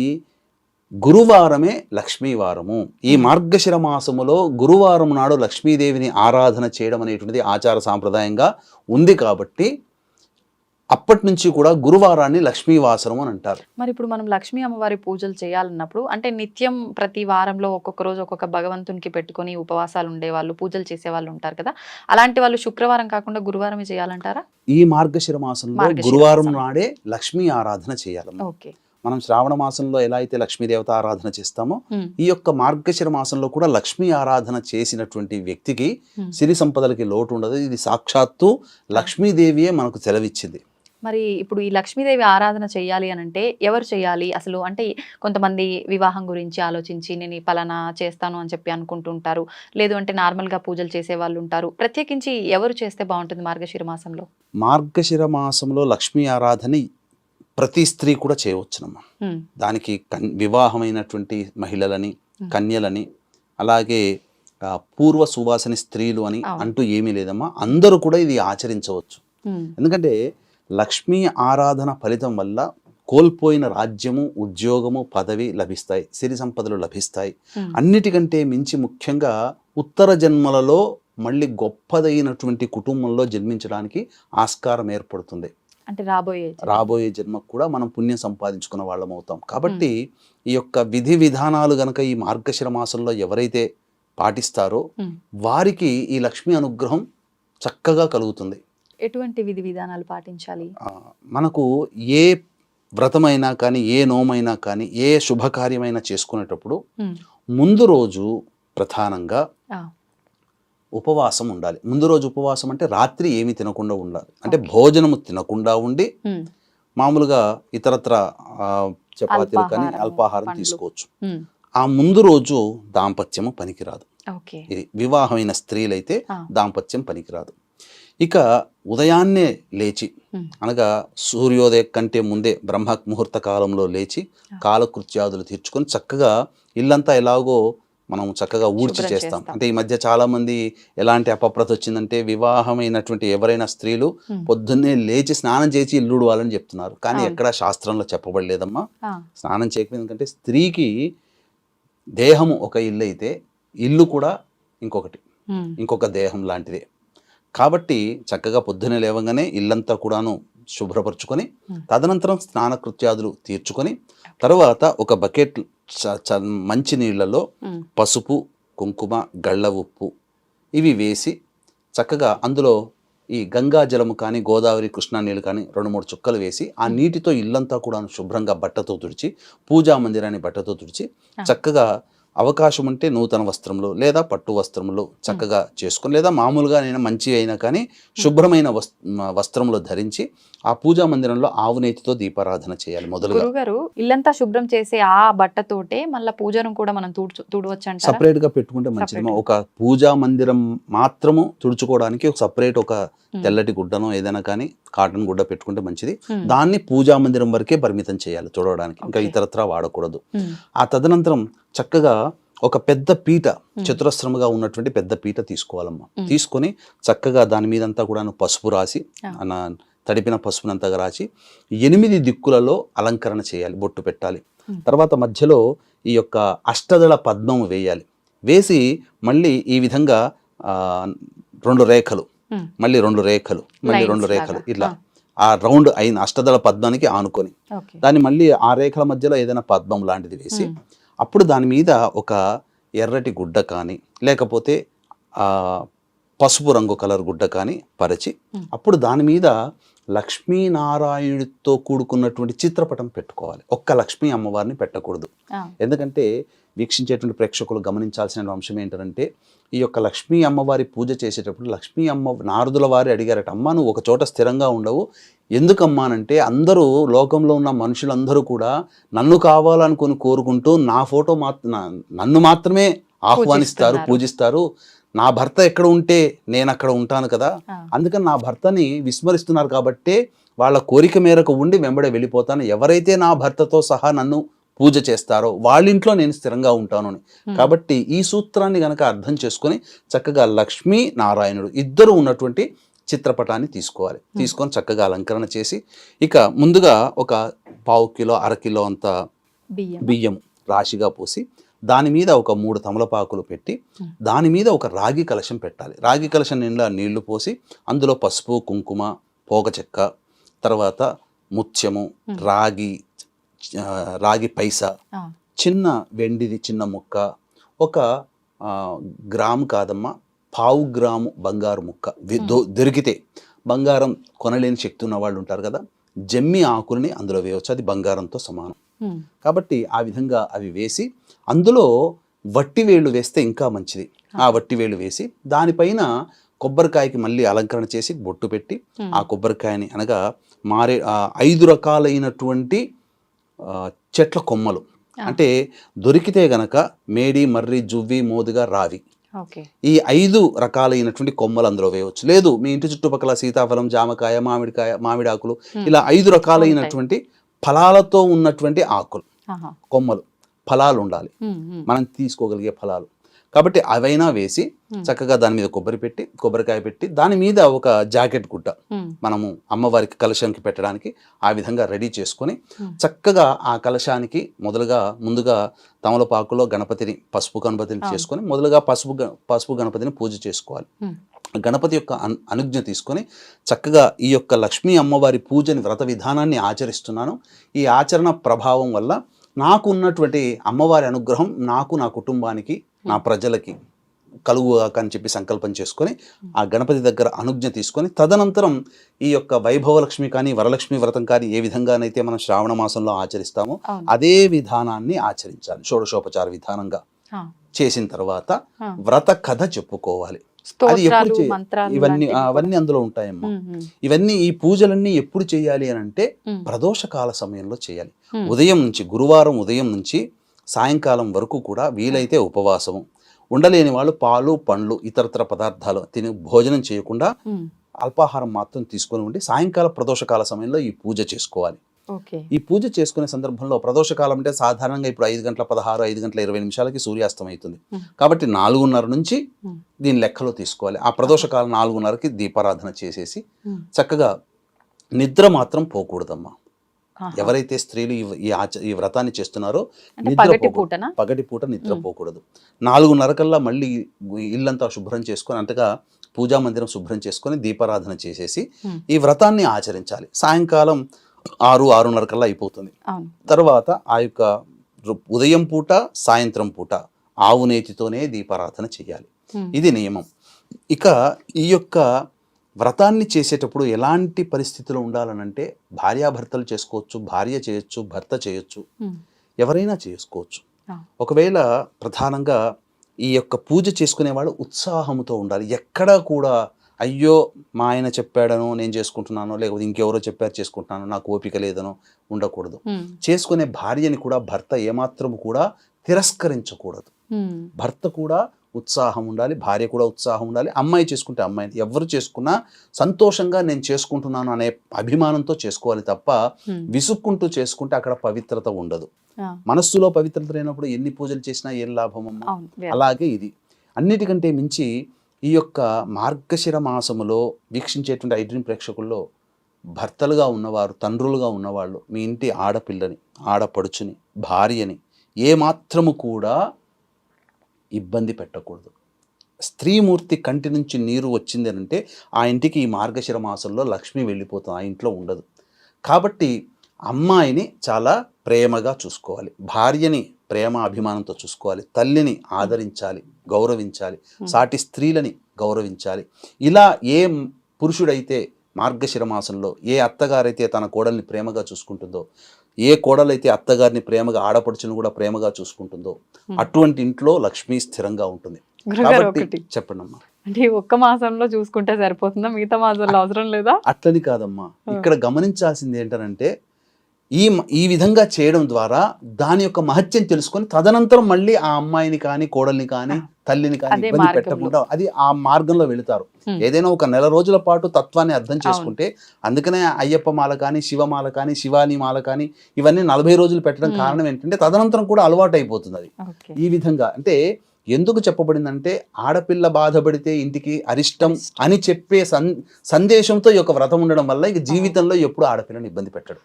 గురువారమే లక్ష్మీవారము. ఈ మార్గశిర మాసములో గురువారం నాడు లక్ష్మీదేవిని ఆరాధన చేయడం అనేటువంటిది ఆచార సాంప్రదాయంగా ఉంది. కాబట్టి అప్పటి నుంచి కూడా గురువారాన్ని లక్ష్మీవాసరం అని అంటారు. మరి ఇప్పుడు మనం లక్ష్మీ అమ్మవారి పూజలు చేయాలన్నప్పుడు అంటే నిత్యం ప్రతి వారంలో ఒక్కొక్క రోజు ఒక్కొక్క భగవంతునికి పెట్టుకొని ఉపవాసాలు ఉండేవాళ్ళు, పూజలు చేసే వాళ్ళు ఉంటారు కదా, అలాంటి వాళ్ళు శుక్రవారం కాకుండా గురువారమే చేయాలంటారా? ఈ మార్గశిర మాసంలో గురువారం నాడే లక్ష్మీ ఆరాధన చేయాలి. ఓకే. మనం శ్రావణ మాసంలో ఎలా అయితే లక్ష్మీదేవత ఆరాధన చేస్తామో ఈ యొక్క మార్గశిర మాసంలో కూడా లక్ష్మీ ఆరాధన చేసినటువంటి వ్యక్తికి సిరి సంపదలకి లోటు ఉండదు. ఇది సాక్షాత్తు లక్ష్మీదేవియే మనకు సెలవిచ్చింది. మరి ఇప్పుడు ఈ లక్ష్మీదేవి ఆరాధన చేయాలి అని అంటే ఎవరు చేయాలి అసలు? అంటే కొంతమంది వివాహం గురించి ఆలోచించి నేను పలానా చేస్తాను అని చెప్పి అనుకుంటుంటారు, లేదు అంటే నార్మల్గా పూజలు చేసే వాళ్ళు ఉంటారు. ప్రత్యేకించి ఎవరు చేస్తే బాగుంటుంది మార్గశిర మాసంలో? మార్గశిర మాసంలో లక్ష్మీ ఆరాధన ప్రతి స్త్రీ కూడా చేయవచ్చునమ్మా. దానికి వివాహమైనటువంటి మహిళలని, కన్యలని, అలాగే పూర్వ సువాసని స్త్రీలు అని అంటూ ఏమీ లేదమ్మా. అందరూ కూడా ఇది ఆచరించవచ్చు. ఎందుకంటే లక్ష్మీ ఆరాధన ఫలితం వల్ల కోల్పోయిన రాజ్యము, ఉద్యోగము, పదవి లభిస్తాయి, సిరి సంపదలు లభిస్తాయి. అన్నిటికంటే మించి ముఖ్యంగా ఉత్తర జన్మలలో మళ్ళీ గొప్పదైనటువంటి కుటుంబంలో జన్మించడానికి ఆస్కారం ఏర్పడుతుంది. అంటే రాబోయే జన్మకు కూడా మనం పుణ్యం సంపాదించుకున్న వాళ్ళం అవుతాం. కాబట్టి ఈ యొక్క విధి విధానాలు గనక ఈ మార్గశిర మాసంలో ఎవరైతే పాటిస్తారో వారికి ఈ లక్ష్మీ అనుగ్రహం చక్కగా కలుగుతుంది. ఎటువంటి విధి విధానాలు పాటించాలి? మనకు ఏ వ్రతమైనా కానీ ఏ నోమైనా కానీ ఏ శుభకార్యమైనా చేసుకునేటప్పుడు ఉమ్, ముందు రోజు ప్రధానంగా ఆ, ఉపవాసం ఉండాలి. ముందు రోజు ఉపవాసం అంటే రాత్రి ఏమీ తినకుండా ఉండాలి. అంటే భోజనము తినకుండా ఉండి ఉమ్, మామూలుగా ఇతరత్ర చపాతీలు కానీ అల్పాహారము, అల్పాహారం పండ్లు. తీసుకోవచ్చు. ఉమ్, ఆ ముందు రోజు దాంపత్యము పనికిరాదు. ఓకే. ఇది వివాహమైన స్త్రీలైతే ఆ. దాంపత్యం పనికిరాదు. ఇక ఉదయాన్నే లేచి ఉమ్, అనగా సూర్యోదయం కంటే ముందే బ్రహ్మ ముహూర్త కాలంలో లేచి కాలకృత్యాదులు తీర్చుకొని చక్కగా ఇల్లంతా ఎలాగో మనం చక్కగా ఊడ్చి శుభ్రం చేస్తాం. చేస్తాం. అంటే ఈ మధ్య చాలా మంది ఎలాంటి అపప్రత వచ్చిందంటే వివాహమైనటువంటి ఎవరైనా స్త్రీలు పొద్దున్నే లేచి స్నానం చేసి ఇల్లు ఉడవాలని చెప్తున్నారు. కానీ ఎక్కడా శాస్త్రంలో చెప్పబడలేదమ్మా. ఆ, స్నానం చేయకపోతే ఎందుకంటే స్త్రీకి దేహము ఒక ఇల్లు అయితే ఇల్లు కూడా ఇంకొకటి, ఉమ్, ఇంకొక దేహం లాంటిదే. కాబట్టి చక్కగా పొద్దునే లేవగానే ఇల్లంతా కూడాను శుభ్రపరచుకొని తదనంతరం స్నానకృత్యాదులు తీర్చుకొని తర్వాత ఒక బకెట్ మంచి నీళ్ళలో ఉమ్, పసుపు, కుంకుమ, గళ్ళ ఉప్పు ఇవి వేసి చక్కగా అందులో ఈ గంగా జలము కానీ గోదావరి కృష్ణా నీళ్ళు కానీ 2-3 చుక్కలు వేసి ఆ నీటితో ఇల్లంతా కూడా శుభ్రంగా బట్టతో తుడిచి పూజా మందిరాన్ని బట్టతో తుడిచి చక్కగా అవకాశం ఉంటే నూతన వస్త్రంలో లేదా పట్టు వస్త్రంలో చక్కగా చేసుకొని లేదా మామూలుగా నేను మంచి అయినా కానీ శుభ్రమైన వస్త్రంలో ధరించి ఆ పూజా మందిరంలో ఆవు నేతితో దీపారాధన చేయాలి. మొదలుగా గురుగారు ఇల్లంతా శుభ్రం చేసే ఆ బట్టతోటే మళ్ళీ పూజను కూడా మనం తుడవచ్చు అంటారా? సపరేట్ గా పెట్టుకుంటే మంచిది. ఒక పూజా మందిరం మాత్రము తుడుచుకోవడానికి ఒక సపరేట్ ఒక తెల్లటి గుడ్డను ఏదైనా కానీ కాటన్ గుడ్డ పెట్టుకుంటే మంచిది. దాన్ని పూజా మందిరం వరకే పరిమితం చేయాలి తుడవడానికి, ఇంకా ఇతరత్రా వాడకూడదు. ఆ తదనంతరం చక్కగా ఒక పెద్ద పీట, చతురస్రముగా ఉన్నటువంటి పెద్ద పీట తీసుకోవాలమ్మా. తీసుకొని చక్కగా దాని మీదంతా కూడా పసుపు రాసి తడిపిన పసుపునంతగా రాసి 8 దిక్కులలో అలంకరణ చేయాలి, బొట్టు పెట్టాలి. తర్వాత మధ్యలో ఈ యొక్క అష్టదళ పద్మం వేయాలి. వేసి మళ్ళీ ఈ విధంగా 2 రేఖలు, మళ్ళీ 2 రేఖలు, మళ్ళీ 2 రేఖలు, ఇలా ఆ రౌండ్ అయిన అష్టదళ పద్మానికి ఆనుకొని దాన్ని మళ్ళీ ఆ రేఖల మధ్యలో ఏదైనా పద్మం లాంటిది వేసి అప్పుడు దాని మీద ఒక ఎర్రటి గుడ్డ కానీ లేకపోతే పసుపు రంగు కలర్ గుడ్డ కానీ పరిచి అప్పుడు దాని మీద లక్ష్మీనారాయణుడితో కూడుకున్నటువంటి చిత్రపటం పెట్టుకోవాలి. ఒక్క లక్ష్మీ అమ్మవారిని పెట్టకూడదు. ఎందుకంటే వీక్షించేటువంటి ప్రేక్షకులు గమనించాల్సిన అంశం ఏంటంటే ఈ యొక్క లక్ష్మీ అమ్మవారి పూజ చేసేటప్పుడు లక్ష్మీ అమ్మ నారదుల వారి అడిగారట, అమ్మ నువ్వు ఒక చోట స్థిరంగా ఉండవు ఎందుకమ్మానంటే అందరూ లోకంలో ఉన్న మనుషులందరూ కూడా నన్ను కావాలనుకుని కోరుకుంటూ నా ఫోటో నన్ను మాత్రమే ఆహ్వానిస్తారు, పూజిస్తారు. నా భర్త ఎక్కడ ఉంటే నేను అక్కడ ఉంటాను కదా, అందుకని నా భర్తని విస్మరిస్తున్నారు కాబట్టే వాళ్ళ కోరిక మేరకు ఉండి వెంబడే వెళ్ళిపోతాను. ఎవరైతే నా భర్తతో సహా నన్ను పూజ చేస్తారో వాళ్ళింట్లో నేను స్థిరంగా ఉంటాను అని. కాబట్టి ఈ సూత్రాన్ని గనక అర్థం చేసుకొని చక్కగా లక్ష్మీ నారాయణుడు ఇద్దరు ఉన్నటువంటి చిత్రపటాన్ని తీసుకోవాలి. తీసుకొని చక్కగా అలంకరణ చేసి ఇక ముందుగా ఒక 1/4 కిలో 1/2 కిలో అంత బియ్యం రాశిగా పోసి దాని మీద ఒక 3 తమలపాకులు పెట్టి దాని మీద ఒక రాగి కలశం పెట్టాలి. రాగి కలశం నిండా నీళ్లు పోసి అందులో పసుపు, కుంకుమ, పోగ చెక్క, తర్వాత ముత్యము, రాగి పైసా, చిన్న వెండిది చిన్న ముక్క, ఒక గ్రాము కాదమ్మా 1/4 గ్రాము బంగారు ముక్క దొరికితే, బంగారం కొనలేని శక్తి ఉన్న వాళ్ళు ఉంటారు కదా, జమ్మి ఆకుల్ని అందులో వేయవచ్చు, అది బంగారంతో సమానం. కాబట్టి ఆ విధంగా అవి వేసి అందులో వట్టివేళ్ళు వేస్తే ఇంకా మంచిది. ఆ వట్టివేళ్ళు వేసి దానిపైన కొబ్బరికాయకి మళ్ళీ అలంకరణ చేసి బొట్టు పెట్టి ఆ కొబ్బరికాయని అనగా 5 రకాలైనటువంటి చెట్ల కొమ్మలు, అంటే దొరికితే గనక మేడి, మర్రి, జువ్వి, మోదుగా, రావి, ఈ 5 రకాలైనటువంటి కొమ్మలు అందులో వేయవచ్చు. లేదు మీ ఇంటి చుట్టుపక్కల సీతాఫలం, జామకాయ, మామిడి ఆకులు, ఇలా 5 రకాలైనటువంటి ఫలాలతో ఉన్నటువంటి ఆకులు, కొమ్మలు, ఫలాలు ఉండాలి, మనం తీసుకోగలిగే ఫలాలు. కాబట్టి అవైనా వేసి చక్కగా దాని మీద కొబ్బరికాయ పెట్టి దాని మీద ఒక జాకెట్ గుడ్డ మనము అమ్మవారికి కలశానికి పెట్టడానికి ఆ విధంగా రెడీ చేసుకొని చక్కగా ఆ కలశానికి ముందుగా తమలపాకులో పసుపు గణపతిని చేసుకొని మొదలుగా పసుపు గణపతిని పూజ చేసుకోవాలి. గణపతి యొక్క అనుజ్ఞ తీసుకొని చక్కగా ఈ యొక్క లక్ష్మీ అమ్మవారి పూజని వ్రత విధానాన్ని ఆచరిస్తున్నాను. ఈ ఆచరణ ప్రభావం వల్ల నాకు ఉన్నటువంటి అమ్మవారి అనుగ్రహం నాకు, నా కుటుంబానికి, నా ప్రజలకి కలుగుగాక అని చెప్పి సంకల్పం చేసుకొని ఆ గణపతి దగ్గర అనుజ్ఞ తీసుకొని తదనంతరం ఈ యొక్క వైభవలక్ష్మి కానీ వరలక్ష్మి వ్రతం కానీ ఏ విధంగానైతే మనం శ్రావణ మాసంలో ఆచరిస్తామో అదే విధానాన్ని ఆచరించాలి. షోడశోపచార విధానంగా చేసిన తర్వాత వ్రత కథ చెప్పుకోవాలి. అది ఎప్పుడు అవన్నీ అందులో ఉంటాయమ్మా. ఇవన్నీ ఈ పూజలన్నీ ఎప్పుడు చేయాలి అని అంటే ప్రదోషకాల సమయంలో చేయాలి. ఉదయం నుంచి గురువారం ఉదయం నుంచి సాయంకాలం వరకు కూడా వీలైతే ఉపవాసము, ఉండలేని వాళ్ళు పాలు పండ్లు ఇతరతర పదార్థాలు తిని భోజనం చేయకుండా అల్పాహారం మాత్రం తీసుకొని ఉండి సాయంకాల ప్రదోషకాల సమయంలో ఈ పూజ చేసుకోవాలి. ఈ పూజ చేసుకునే సందర్భంలో ప్రదోషకాలం అంటే సాధారణంగా ఇప్పుడు 5:16, 5:20 సూర్యాస్తం అవుతుంది. కాబట్టి 4:30 నుంచి దీని లెక్కలో తీసుకోవాలి. ఆ ప్రదోషకాలం 4:30కి దీపారాధన చేసేసి చక్కగా నిద్ర మాత్రం పోకూడదమ్మా. ఎవరైతే స్త్రీలు ఈ వ్రతాన్ని చేస్తున్నారో పగటి పూట నిద్రపోకూడదు. 4:30 కల్లా మళ్ళీ ఇల్లంతా శుభ్రం చేసుకొని అంతగా పూజా మందిరం శుభ్రం చేసుకొని దీపారాధన చేసేసి ఈ వ్రతాన్ని ఆచరించాలి. సాయంకాలం 6-6:30 కల్లా అయిపోతుంది. తర్వాత ఆ యొక్క ఉదయం పూట సాయంత్రం పూట ఆవు నేతితోనే దీపారాధన చేయాలి. ఇది నియమం. ఇక ఈ యొక్క వ్రతాన్ని చేసేటప్పుడు ఎలాంటి పరిస్థితులు ఉండాలనంటే భార్యాభర్తలు చేసుకోవచ్చు, భార్య చేయొచ్చు, భర్త చేయొచ్చు, ఎవరైనా చేసుకోవచ్చు. ఒకవేళ ప్రధానంగా ఈ యొక్క పూజ చేసుకునేవాళ్ళు ఉత్సాహంతో ఉండాలి. ఎక్కడా కూడా అయ్యో మా ఆయన చెప్పాడనో నేను చేసుకుంటున్నానో, లేకపోతే ఇంకెవరో చెప్పారు చేసుకుంటున్నానో, నాకు ఓపిక లేదనో ఉండకూడదు. చేసుకునే భార్యని కూడా భర్త ఏమాత్రం కూడా తిరస్కరించకూడదు. భర్త కూడా ఉత్సాహం ఉండాలి, భార్య కూడా ఉత్సాహం ఉండాలి. అమ్మాయి చేసుకుంటే అమ్మాయిని, ఎవరు చేసుకున్నా సంతోషంగా నేను చేసుకుంటున్నాను అనే అభిమానంతో చేసుకోవాలి తప్ప విసుక్కుంటూ చేసుకుంటే అక్కడ పవిత్రత ఉండదు. మనస్సులో పవిత్రత లేనప్పుడు ఎన్ని పూజలు చేసినా ఏం లాభం అమ్మా. అలాగే ఇది అన్నిటికంటే మించి ఈ యొక్క మార్గశిర మాసములో వీక్షించేటువంటి ఐడ్రీమ్ ప్రేక్షకుల్లో భర్తలుగా ఉన్నవారు, తండ్రులుగా ఉన్నవాళ్ళు మీ ఇంటి ఆడపిల్లని, ఆడపడుచుని, భార్యని ఏమాత్రము కూడా ఇబ్బంది పెట్టకూడదు. స్త్రీమూర్తి కంటి నుంచి నీరు వచ్చింది అంటే ఆ ఇంటికి ఈ మార్గశిర మాసంలో లక్ష్మి వెళ్ళిపోతుంది, ఆ ఇంట్లో ఉండదు. కాబట్టి అమ్మాయిని చాలా ప్రేమగా చూసుకోవాలి, భార్యని ప్రేమ అభిమానంతో చూసుకోవాలి, తల్లిని ఆదరించాలి, గౌరవించాలి, సాటి స్త్రీలని గౌరవించాలి. ఇలా ఏ పురుషుడైతే మార్గశిర మాసంలో ఏ అత్తగారైతే తన కోడల్ని ప్రేమగా చూసుకుంటుందో, ఏ కోడలైతే అత్తగారిని ప్రేమగా, ఆడపడుచును కూడా ప్రేమగా చూసుకుంటుందో అటువంటి ఇంట్లో లక్ష్మి స్థిరంగా ఉంటుంది. కాబట్టి చెప్పండి అమ్మా. అంటే ఒక్క మాసంలో చూసుకుంటే సరిపోతుందా, మిగతా మాసంలో అవసరం లేదా? అట్లని కాదమ్మా. ఇక్కడ గమనించాల్సింది ఏంటంటే ఈ విధంగా చేయడం ద్వారా దాని యొక్క మహత్యం తెలుసుకొని తదనంతరం మళ్ళీ ఆ అమ్మాయిని కానీ కోడల్ని కానీ తల్లిని కానీ ఇబ్బంది పెట్టకుండా అది ఆ మార్గంలో వెళుతారు. ఏదైనా ఒక నెల రోజుల పాటు తత్వాన్ని అర్థం చేసుకుంటే, అందుకనే అయ్యప్ప మాల కానీ, శివమాల కానీ, శివాని మాల కానీ ఇవన్నీ 40 రోజులు పెట్టడం కారణం ఏంటంటే తదనంతరం కూడా అలవాటు అయిపోతుంది. అది ఈ విధంగా అంటే ఎందుకు చెప్పబడిందంటే ఆడపిల్ల బాధపడితే ఇంటికి అరిష్టం అని చెప్పే సందేశంతో ఈ యొక్క వ్రతం ఉండడం వల్ల ఇక జీవితంలో ఎప్పుడు ఆడపిల్లని ఇబ్బంది పెట్టడు.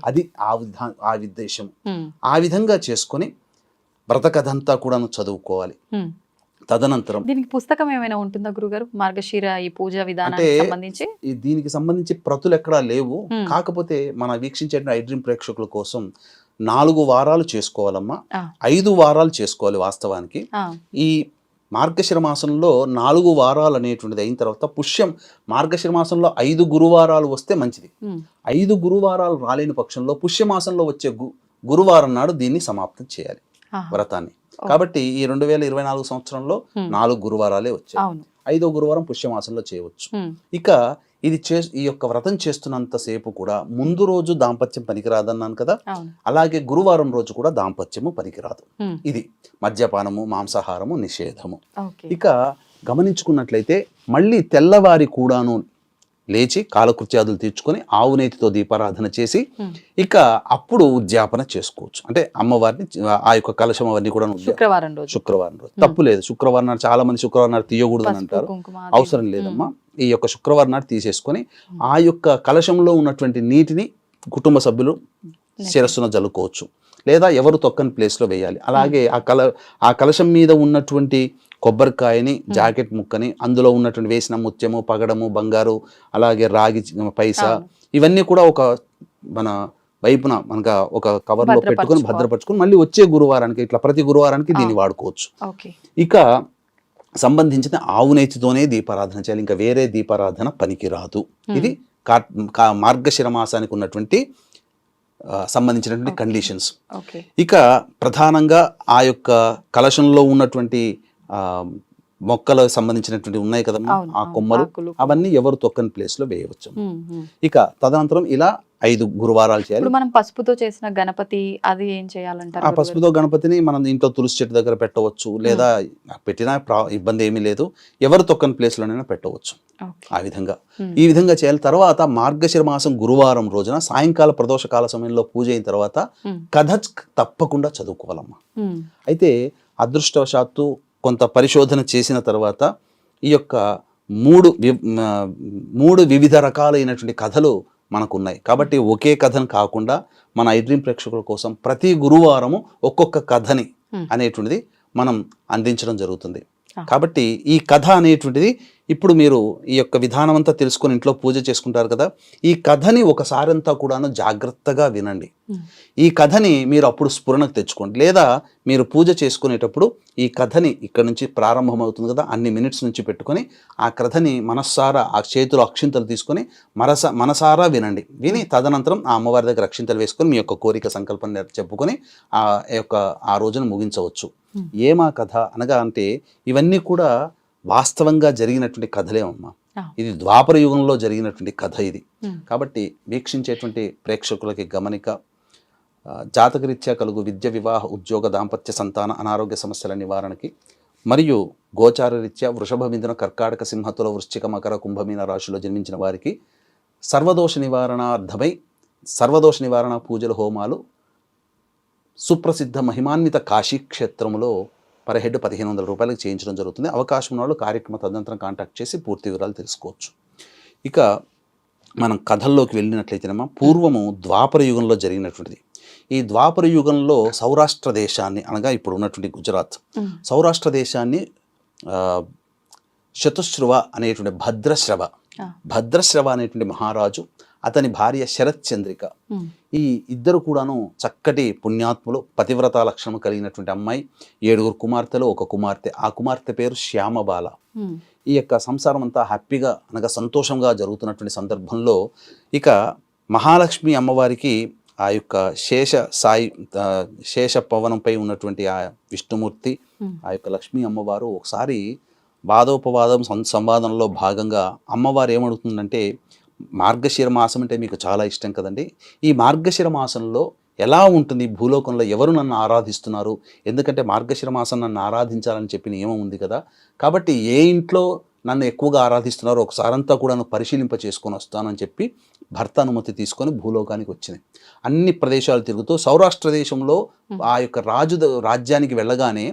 అది ఆ ఉద్దేశం. ఆ విధంగా చేసుకొని వ్రత కథ అంతా కూడా చదువుకోవాలి. తదనంతరం దీనికి పుస్తకం ఏమైనా ఉంటుందా గురుగారు, మార్గశిర ఈ పూజా విధానానికి సంబంధించి? దీనికి సంబంధించి ప్రతులు ఎక్కడా లేవు. కాకపోతే మన వీక్షించే ఐడ్రీమ్ ప్రేక్షకుల కోసం 4 వారాలు చేసుకోవాలమ్మా, 5 వారాలు చేసుకోవాలి. వాస్తవానికి ఈ మార్గశిర మాసంలో 4 వారాలు అనేటువంటిది అయిన తర్వాత పుష్యం మార్గశిర మాసంలో 5 గురువారాలు వస్తే మంచిది. 5 గురువారాలు రాలేని పక్షంలో పుష్యమాసంలో వచ్చే గురువారం నాడు దీన్ని సమాప్తం చేయాలి వ్రతాన్ని. కాబట్టి ఈ 2024 సంవత్సరంలో 4 గురువారాలే వచ్చాయి. 5వ గురువారం పుష్యమాసంలో చేయవచ్చు. ఇక ఇది ఈ యొక్క వ్రతం చేస్తున్నంతసేపు కూడా ముందు రోజు దాంపత్యం పనికిరాదన్నాను కదా, అలాగే గురువారం రోజు కూడా దాంపత్యము పనికిరాదు. ఇది మద్యపానము, మాంసాహారము నిషేధము. ఇక గమనించుకున్నట్లయితే మళ్ళీ తెల్లవారి కూడాను లేచి కాలకృత్యాదులు తీర్చుకొని ఆవు నేతితో దీపారాధన చేసి ఇక అప్పుడు ఉద్యాపన చేసుకోవచ్చు. అంటే అమ్మవారిని ఆ యొక్క కలశం అవన్నీ కూడా శుక్రవారం రోజు తప్పు లేదు. శుక్రవారం నాడు చాలా మంది శుక్రవారం నాడు తీయకూడదు అని అంటారు. అవసరం లేదమ్మా. ఈ యొక్క శుక్రవారం నాడు తీసేసుకొని ఆ యొక్క కలశంలో ఉన్నటువంటి నీటిని కుటుంబ సభ్యులు శిరస్సున జల్లుకోవచ్చు, లేదా ఎవరు తొక్కని ప్లేస్లో వేయాలి. అలాగే ఆ కలశం మీద ఉన్నటువంటి కొబ్బరికాయని, జాకెట్ ముక్కని, అందులో ఉన్నటువంటి వేసిన ముత్యము, పగడము, బంగారు, అలాగే రాగి పైసా ఇవన్నీ కూడా ఒక మన వైపున మనకు ఒక కవర్లో పెట్టుకొని భద్రపరచుకొని మళ్ళీ వచ్చే గురువారానికి ఇట్లా ప్రతి గురువారానికి దీన్ని వాడుకోవచ్చు. ఇక సంబంధించిన ఆవు నేతితోనే దీపారాధన చేయాలి, ఇంకా వేరే దీపారాధన పనికిరాదు. ఇది మార్గశిర మాసానికి ఉన్నటువంటి సంబంధించినటువంటి కండిషన్స్. ఇక ప్రధానంగా ఆ యొక్క కలశంలో ఉన్నటువంటి మొక్కలకు సంబంధించినటువంటి ఉన్నాయి కదమ్మా, ఆ కొమ్మలు అవన్నీ ఎవరు తొక్కని ప్లేస్ లో వేయవచ్చు. ఇక తదనంతరం ఇలా 5 గురువారాలు చేయాలి. మనం పసుపుతో చేసిన గణపతి అది ఏం చేయాలంటారు? ఆ పసుపుతో గణపతిని మనం ఇంట్లో తులసి చెట్టు దగ్గర పెట్టవచ్చు, లేదా పెట్టినా ఇబ్బంది ఏమీ లేదు, ఎవరు తొక్కని ప్లేస్ లోనైనా పెట్టవచ్చు. ఆ విధంగా ఈ విధంగా చేయాలి. తర్వాత మార్గశిర మాసం గురువారం రోజున సాయంకాల ప్రదోషకాల సమయంలో పూజ అయిన తర్వాత కథ తప్పకుండా చదువుకోవాలమ్మా. అయితే అదృష్టవశాత్తు కొంత పరిశోధన చేసిన తర్వాత ఈ యొక్క 3 వివిధ రకాలైనటువంటి కథలు మనకు ఉన్నాయి. కాబట్టి ఒకే కథను కాకుండా మన ఐడ్రీమ్ ప్రేక్షకుల కోసం ప్రతి గురువారము ఒక్కొక్క కథని అనేటువంటిది మనం అందించడం జరుగుతుంది. కాబట్టి ఈ కథ అనేటువంటిది ఇప్పుడు మీరు ఈ యొక్క విధానం అంతా తెలుసుకొని ఇంట్లో పూజ చేసుకుంటారు కదా, ఈ కథని ఒకసారి అంతా కూడాను జాగ్రత్తగా వినండి. ఈ కథని మీరు అప్పుడు స్ఫురణకు తెచ్చుకోండి, లేదా మీరు పూజ చేసుకునేటప్పుడు ఈ కథని ఇక్కడ నుంచి ప్రారంభమవుతుంది కదా అన్ని మినిట్స్ నుంచి పెట్టుకొని ఆ కథని మనస్సారా ఆ చేతిలో అక్షింతలు తీసుకొని మనసారా వినండి. విని తదనంతరం ఆ అమ్మవారి దగ్గర అక్షింతలు వేసుకొని మీ యొక్క కోరిక సంకల్పం చెప్పుకొని ఆ రోజును ముగించవచ్చు. ఏమా కథ అనగా అంటే ఇవన్నీ కూడా వాస్తవంగా జరిగినటువంటి కథలేమమ్మా. ఇది ద్వాపర యుగంలో జరిగినటువంటి కథ ఇది. కాబట్టి వీక్షించేటువంటి ప్రేక్షకులకి గమనిక, జాతకరీత్యా కలుగు విద్య, వివాహ, ఉద్యోగ, దాంపత్య, సంతాన, అనారోగ్య సమస్యల నివారణకి మరియు గోచార రీత్యా వృషభ, మిథున, కర్కాటక, సింహతుల, వృశ్చిక, మకర, కుంభమీన రాశిలో జన్మించిన వారికి సర్వదోష నివారణార్థమై సర్వదోష నివారణ పూజలు, హోమాలు సుప్రసిద్ధ మహిమాన్విత కాశీక్షేత్రంలో పర్ హెడ్ 1500 రూపాయలకు చేయించడం జరుగుతుంది. అవకాశం ఉన్న వాళ్ళు కార్యక్రమ తదనంతరం కాంటాక్ట్ చేసి పూర్తి వివరాలు తెలుసుకోవచ్చు. ఇక మనం కథల్లోకి వెళ్ళినట్లయితేనేమో పూర్వము ద్వాపర యుగంలో జరిగినటువంటిది. ఈ ద్వాపర యుగంలో సౌరాష్ట్ర దేశాన్ని అనగా ఇప్పుడు ఉన్నటువంటి గుజరాత్ సౌరాష్ట్ర దేశాన్ని శతుశ్రువ అనేటువంటి భద్రశ్రవ అనేటువంటి మహారాజు, అతని భార్య శరత్చంద్రిక, ఈ ఇద్దరు కూడాను చక్కటి పుణ్యాత్ములు, పతివ్రత లక్షణం కలిగినటువంటి అమ్మాయి, 7 కుమార్తెలు, 1 కుమార్తె. ఆ కుమార్తె పేరు శ్యామబాల. ఈ యొక్క సంసారం అంతా హ్యాపీగా అనగా సంతోషంగా జరుగుతున్నటువంటి సందర్భంలో ఇక మహాలక్ష్మి అమ్మవారికి ఆ యొక్క శేష పవనంపై ఉన్నటువంటి ఆ విష్ణుమూర్తి, ఆ యొక్క లక్ష్మీ అమ్మవారు ఒకసారి వాదోపవాదం సంవాదంలో భాగంగా అమ్మవారు ఏమడుగుతుందంటే, మార్గశిర మాసం అంటే మీకు చాలా ఇష్టం కదండి, ఈ మార్గశిర మాసంలో ఎలా ఉంటుంది భూలోకంలో, ఎవరు నన్ను ఆరాధిస్తున్నారు, ఎందుకంటే మార్గశిర మాసం నన్ను ఆరాధించాలని చెప్పి నియమం ఉంది కదా, కాబట్టి ఏ ఇంట్లో నన్ను ఎక్కువగా ఆరాధిస్తున్నారో ఒకసారంతా కూడా పరిశీలింప చేసుకొని వస్తానని చెప్పి భర్త అనుమతి తీసుకొని భూలోకానికి వచ్చింది. అన్ని ప్రదేశాలు తిరుగుతూ సౌరాష్ట్ర దేశంలో ఆ యొక్క రాజ్యానికి వెళ్ళగానే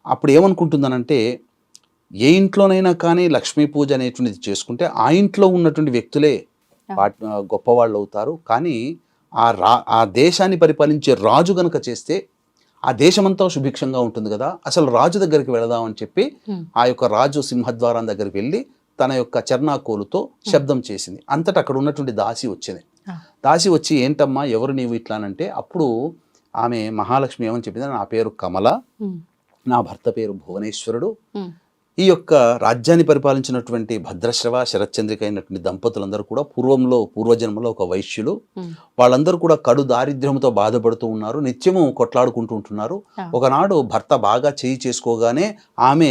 అప్పుడు ఏమనుకుంటుందనంటే, ఏ ఇంట్లోనైనా కానీ లక్ష్మీ పూజ అనేటువంటిది చేసుకుంటే ఆ ఇంట్లో ఉన్నటువంటి వ్యక్తులే గొప్పవాళ్ళు అవుతారు, కానీ ఆ దేశాన్ని పరిపాలించే రాజు గనక చేస్తే ఆ దేశమంతా సుభిక్షంగా ఉంటుంది కదా, అసలు రాజు దగ్గరికి వెళదామని చెప్పి ఆ యొక్క రాజు సింహద్వారం దగ్గరికి వెళ్ళి తన యొక్క చర్నాకోలుతో శబ్దం చేసింది. అంతటా అక్కడ ఉన్నటువంటి దాసి వచ్చింది. దాసి వచ్చి, ఏంటమ్మా ఎవరు నీవు ఇట్లానంటే, అప్పుడు ఆమె మహాలక్ష్మి ఏమని చెప్పింది, నా పేరు కమల, నా భర్త పేరు భువనేశ్వరుడు, ఈ యొక్క రాజ్యాన్ని పరిపాలించినటువంటి భద్రశ్రవ శరత్చంద్రిక అయినటువంటి దంపతులందరూ కూడా పూర్వజన్మలో ఒక వైశ్యులు, వాళ్ళందరూ కూడా కడు దారిద్ర్యంతో బాధపడుతూ ఉన్నారు, నిత్యము కొట్లాడుకుంటూ ఉంటున్నారు. ఒకనాడు భర్త బాగా చేయి చేసుకోగానే ఆమె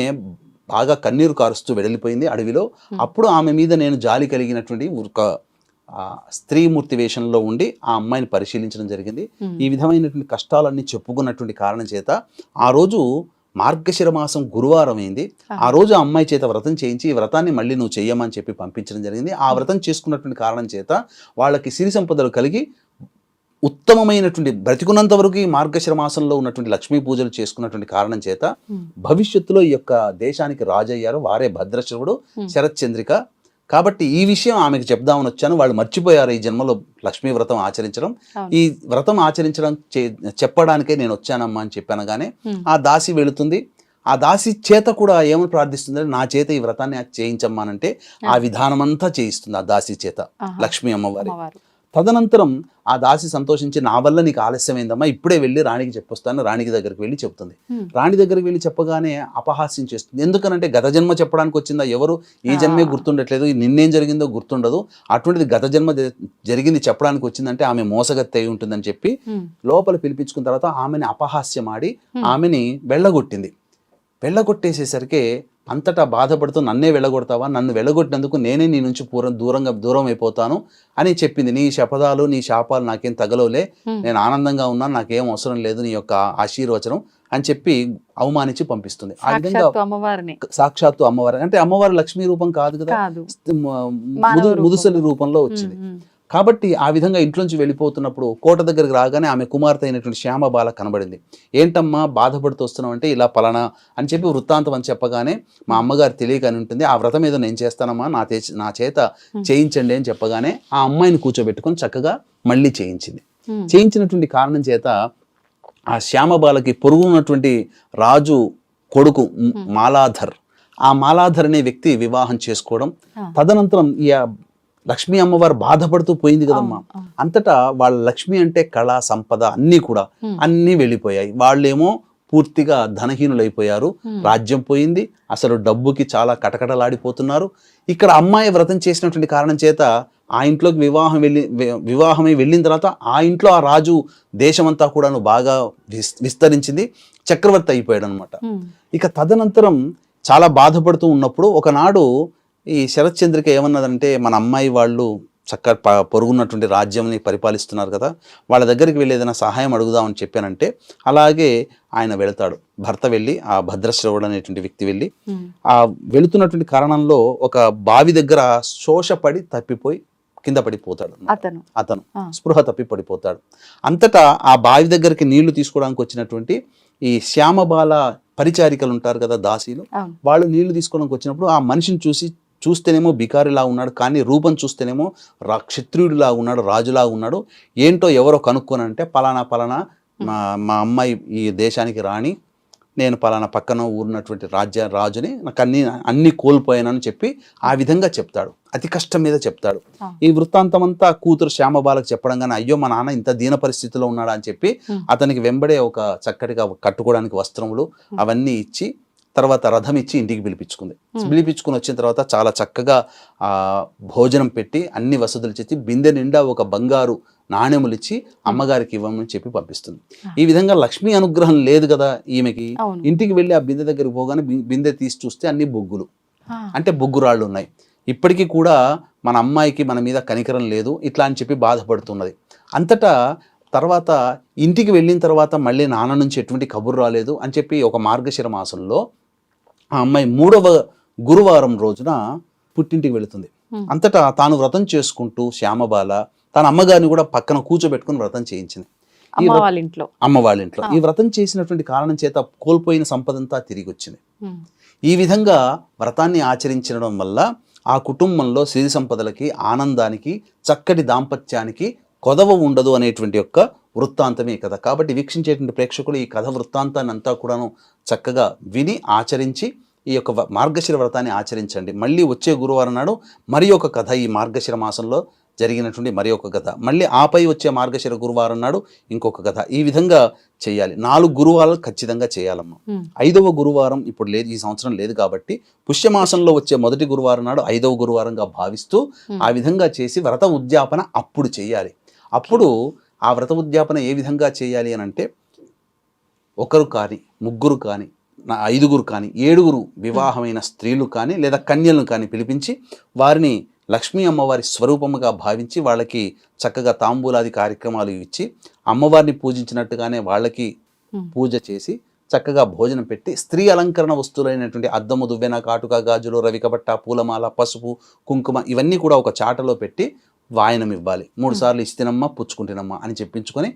బాగా కన్నీరు కారుస్తూ వెడలిపోయింది అడవిలో. అప్పుడు ఆమె మీద నేను జాలి కలిగినటువంటి ఒక స్త్రీమూర్తి వేషంలో ఉండి ఆ అమ్మాయిని పరిశీలించడం జరిగింది. ఈ విధమైనటువంటి కష్టాలన్నీ చెప్పుకున్నటువంటి కారణం చేత ఆ రోజు మార్గశిర మాసం గురువారం అయింది. ఆ రోజు ఆ అమ్మాయి చేత వ్రతం చేయించి ఈ వ్రతాన్ని మళ్ళీ నువ్వు చెయ్యమని చెప్పి పంపించడం జరిగింది. ఆ వ్రతం చేసుకున్నటువంటి కారణం చేత వాళ్ళకి సిరి సంపదలు కలిగి ఉత్తమమైనటువంటి బ్రతికున్నంత వరకు ఈ మార్గశిర మాసంలో ఉన్నటువంటి లక్ష్మీ పూజలు చేసుకున్నటువంటి కారణం చేత భవిష్యత్తులో ఈ యొక్క దేశానికి రాజు అయ్యారు. వారే భద్రశ్రవుడు, శరత్చంద్రిక. కాబట్టి ఈ విషయం ఆమెకు చెప్దామని వచ్చాను. వాళ్ళు మర్చిపోయారు ఈ జన్మలో లక్ష్మీ వ్రతం ఆచరించడం. ఈ వ్రతం ఆచరించడం చెప్పడానికే నేను వచ్చానమ్మా అని చెప్పానగానే ఆ దాసి వెళుతుంది. ఆ దాసి చేత కూడా ఏమని ప్రార్థిస్తుంది, నా చేత ఈ వ్రతాన్ని చేయించమ్మానంటే ఆ విధానం అంతా చేయిస్తుంది ఆ దాసి చేత లక్ష్మీ అమ్మవారి. తదనంతరం ఆ దాసి సంతోషించి నా వల్ల నీకు ఆలస్యమైందమ్మా, ఇప్పుడే వెళ్ళి రాణికి చెప్పొస్తాను, రాణికి దగ్గరికి వెళ్ళి చెప్తుంది. రాణి దగ్గరికి వెళ్ళి చెప్పగానే అపహాస్యం చేస్తుంది. ఎందుకనంటే గత జన్మ చెప్పడానికి వచ్చిందా, ఎవరు ఈ జన్మే గుర్తుండట్లేదు, నిన్నేం జరిగిందో గుర్తుండదు, అటువంటిది గత జన్మ జరిగింది చెప్పడానికి వచ్చిందంటే ఆమె మోసగత్తి అయి ఉంటుందని చెప్పి లోపల పిలిపించుకున్న తర్వాత ఆమెని అపహాస్యమాడి ఆమెని వెళ్ళగొట్టింది. వెళ్ళగొట్టేసేసరికి అంతటా బాధపడుతూ నన్నే వెళ్ళగొడతావా, నన్ను వెళ్ళగొట్టినందుకు నేనే నీ నుంచి దూరం అయిపోతాను అని చెప్పింది. నీ శపథాలు నీ శాపాలు నాకేం తగలవులే, నేను ఆనందంగా ఉన్నాను, నాకేం అవసరం లేదు నీ యొక్క ఆశీర్వచనం అని చెప్పి అవమానించి పంపిస్తుంది. ఆ విధంగా సాక్షాత్తు అమ్మవారి అంటే అమ్మవారి లక్ష్మీ రూపం కాదు కదా, ముదుసలి రూపంలో వచ్చింది. కాబట్టి ఆ విధంగా ఇంట్లోంచి వెళ్ళిపోతున్నప్పుడు కోట దగ్గరికి రాగానే ఆమె కుమార్తె అయినటువంటి శ్యామబాల కనబడింది. ఏంటమ్మా బాధపడుతూ వస్తున్నావు అంటే ఇలా పలానా అని చెప్పి వృత్తాంతం అని చెప్పగానే మా అమ్మగారు తెలియక అని ఉంటుంది, ఆ వ్రతం ఏదో నేను చేస్తానమ్మా, నా చేత చేయించండి అని చెప్పగానే ఆ అమ్మాయిని కూర్చోబెట్టుకొని చక్కగా మళ్ళీ చేయించింది. చేయించినటువంటి కారణం చేత ఆ శ్యామబాలకి పొరుగున్నటువంటి రాజు కొడుకు మాలాధర్, ఆ మాలాధర్ అనే వ్యక్తి వివాహం చేసుకోవడం, తదనంతరం ఈ లక్ష్మీ అమ్మవారు బాధపడుతూ పోయింది కదమ్మా, అంతటా వాళ్ళ లక్ష్మి అంటే కళ సంపద అన్నీ వెళ్ళిపోయాయి. వాళ్ళేమో పూర్తిగా ధనహీనులైపోయారు, రాజ్యం పోయింది, అసలు డబ్బుకి చాలా కటకటలాడిపోతున్నారు. ఇక్కడ అమ్మాయి వ్రతం చేసినటువంటి కారణం చేత ఆ ఇంట్లోకి వివాహమై వెళ్ళిన తర్వాత ఆ ఇంట్లో ఆ రాజు దేశమంతా కూడా బాగా విస్తరించింది, చక్రవర్తి అయిపోయాడు అనమాట. ఇక తదనంతరం చాలా బాధపడుతూ ఉన్నప్పుడు ఒకనాడు ఈ శరత్చంద్రిక ఏమన్నదంటే, మన అమ్మాయి వాళ్ళు చక్కగా పొరుగున్నటువంటి రాజ్యంని పరిపాలిస్తున్నారు కదా, వాళ్ళ దగ్గరికి వెళ్ళి ఏదైనా సహాయం అడుగుదామని చెప్పానంటే అలాగే ఆయన వెళతాడు. భర్త వెళ్ళి ఆ భద్రశ్రవుడు అనేటువంటి వ్యక్తి వెళ్ళి ఆ వెళుతున్నటువంటి కారణంలో ఒక బావి దగ్గర శోషపడి తప్పిపోయి కింద పడిపోతాడు. అతను స్పృహ తప్పి పడిపోతాడు. అంతటా ఆ బావి దగ్గరికి నీళ్లు తీసుకోవడానికి వచ్చినటువంటి ఈ శ్యామబాల పరిచారికలు ఉంటారు కదా, దాసీలు, వాళ్ళు నీళ్లు తీసుకోవడానికి వచ్చినప్పుడు ఆ మనిషిని చూస్తేనేమో బికారిలా ఉన్నాడు, కానీ రూపం చూస్తేనేమో క్షత్రియుడిలా ఉన్నాడు, రాజులా ఉన్నాడు. ఏంటో ఎవరో కనుక్కోనంటే పలానా మా అమ్మాయి ఈ దేశానికి రాణి, నేను పలానా పక్కన ఊరినటువంటి రాజుని, నాకు అన్ని కోల్పోయానని చెప్పి ఆ విధంగా చెప్తాడు. అతి కష్టం మీద చెప్తాడు. ఈ వృత్తాంతం అంతా కూతురు శ్యామబాలకు చెప్పడం కానీ, అయ్యో మా నాన్న ఇంత దీన పరిస్థితిలో ఉన్నాడా అని చెప్పి అతనికి వెంబడే ఒక చక్కటిగా కట్టుకోవడానికి వస్త్రములు అవన్నీ ఇచ్చి తర్వాత రథం ఇచ్చి ఇంటికి పిలిపించుకుని వచ్చిన తర్వాత చాలా చక్కగా భోజనం పెట్టి అన్ని వసతులు చేసి బిందె నిండా ఒక బంగారు నాణ్యములు ఇచ్చి అమ్మగారికి ఇవ్వమని చెప్పి పంపిస్తుంది. ఈ విధంగా లక్ష్మీ అనుగ్రహం లేదు కదా ఈమెకి. ఇంటికి వెళ్ళి ఆ బిందె దగ్గరికి పోగానే బిందె తీసి చూస్తే అన్ని బొగ్గులు, అంటే బొగ్గురాళ్ళు ఉన్నాయి. ఇప్పటికీ కూడా మన అమ్మాయికి మన మీద కనికరం లేదు ఇట్లా అని చెప్పి బాధపడుతున్నది. అంతటా తర్వాత ఇంటికి వెళ్ళిన తర్వాత మళ్ళీ నాన్న నుంచి ఎటువంటి కబురు రాలేదు అని చెప్పి ఒక మార్గశిర మాసంలో ఆ అమ్మాయి 3వ గురువారం రోజున పుట్టింటికి వెళుతుంది. అంతటా తాను వ్రతం చేసుకుంటూ శ్యామబాల తన అమ్మగారిని కూడా పక్కన కూర్చోబెట్టుకుని వ్రతం చేయించింది అమ్మ వాళ్ళ ఇంట్లో. ఈ వ్రతం చేసినటువంటి కారణం చేత కోల్పోయిన సంపదంతా తిరిగి వచ్చింది. ఈ విధంగా వ్రతాన్ని ఆచరించడం వల్ల ఆ కుటుంబంలో సిరి సంపదలకి, ఆనందానికి, చక్కటి దాంపత్యానికి కొదవ ఉండదు అనేటువంటి యొక్క వృత్తాంతమే కథ. కాబట్టి వీక్షించేటువంటి ప్రేక్షకులు ఈ కథ వృత్తాంతాన్ని అంతా కూడాను చక్కగా విని ఆచరించి ఈ యొక్క మార్గశిర వ్రతాన్ని ఆచరించండి. మళ్ళీ వచ్చే గురువారం నాడు మరి ఒక కథ, ఈ మార్గశిర మాసంలో జరిగినటువంటి మరి ఒక కథ, మళ్ళీ ఆపై వచ్చే మార్గశిర గురువారం నాడు ఇంకొక కథ. ఈ విధంగా చేయాలి. 4 గురువారాలు ఖచ్చితంగా చేయాలమ్మా. 5వ గురువారం ఇప్పుడు లేదు, ఈ సంవత్సరం లేదు కాబట్టి పుష్యమాసంలో వచ్చే మొదటి గురువారం నాడు 5వ గురువారంగా భావిస్తూ ఆ విధంగా చేసి వ్రత ఉద్యాపన అప్పుడు చేయాలి. అప్పుడు ఆ వ్రత ఉద్యాపన ఏ విధంగా చేయాలి అని అంటే, 1 కానీ 3 కానీ 5 కానీ 7 వివాహమైన స్త్రీలు కానీ లేదా కన్యలను కానీ పిలిపించి వారిని లక్ష్మీ అమ్మవారి స్వరూపముగా భావించి వాళ్ళకి చక్కగా తాంబూలాది కార్యక్రమాలు ఇచ్చి అమ్మవారిని పూజించినట్టుగానే వాళ్ళకి పూజ చేసి చక్కగా భోజనం పెట్టి స్త్రీ అలంకరణ వస్తువులైనటువంటి అద్దము, దువ్వెన, కాటుక, గాజులు, రవికబట్ట, పూలమాల, పసుపు, కుంకుమ ఇవన్నీ కూడా ఒక చాటలో పెట్టి వాయనం ఇవ్వాలి. 3 సార్లు ఇస్తేనమ్మా పుచ్చుకుంటేనమ్మా అని చెప్పించుకొని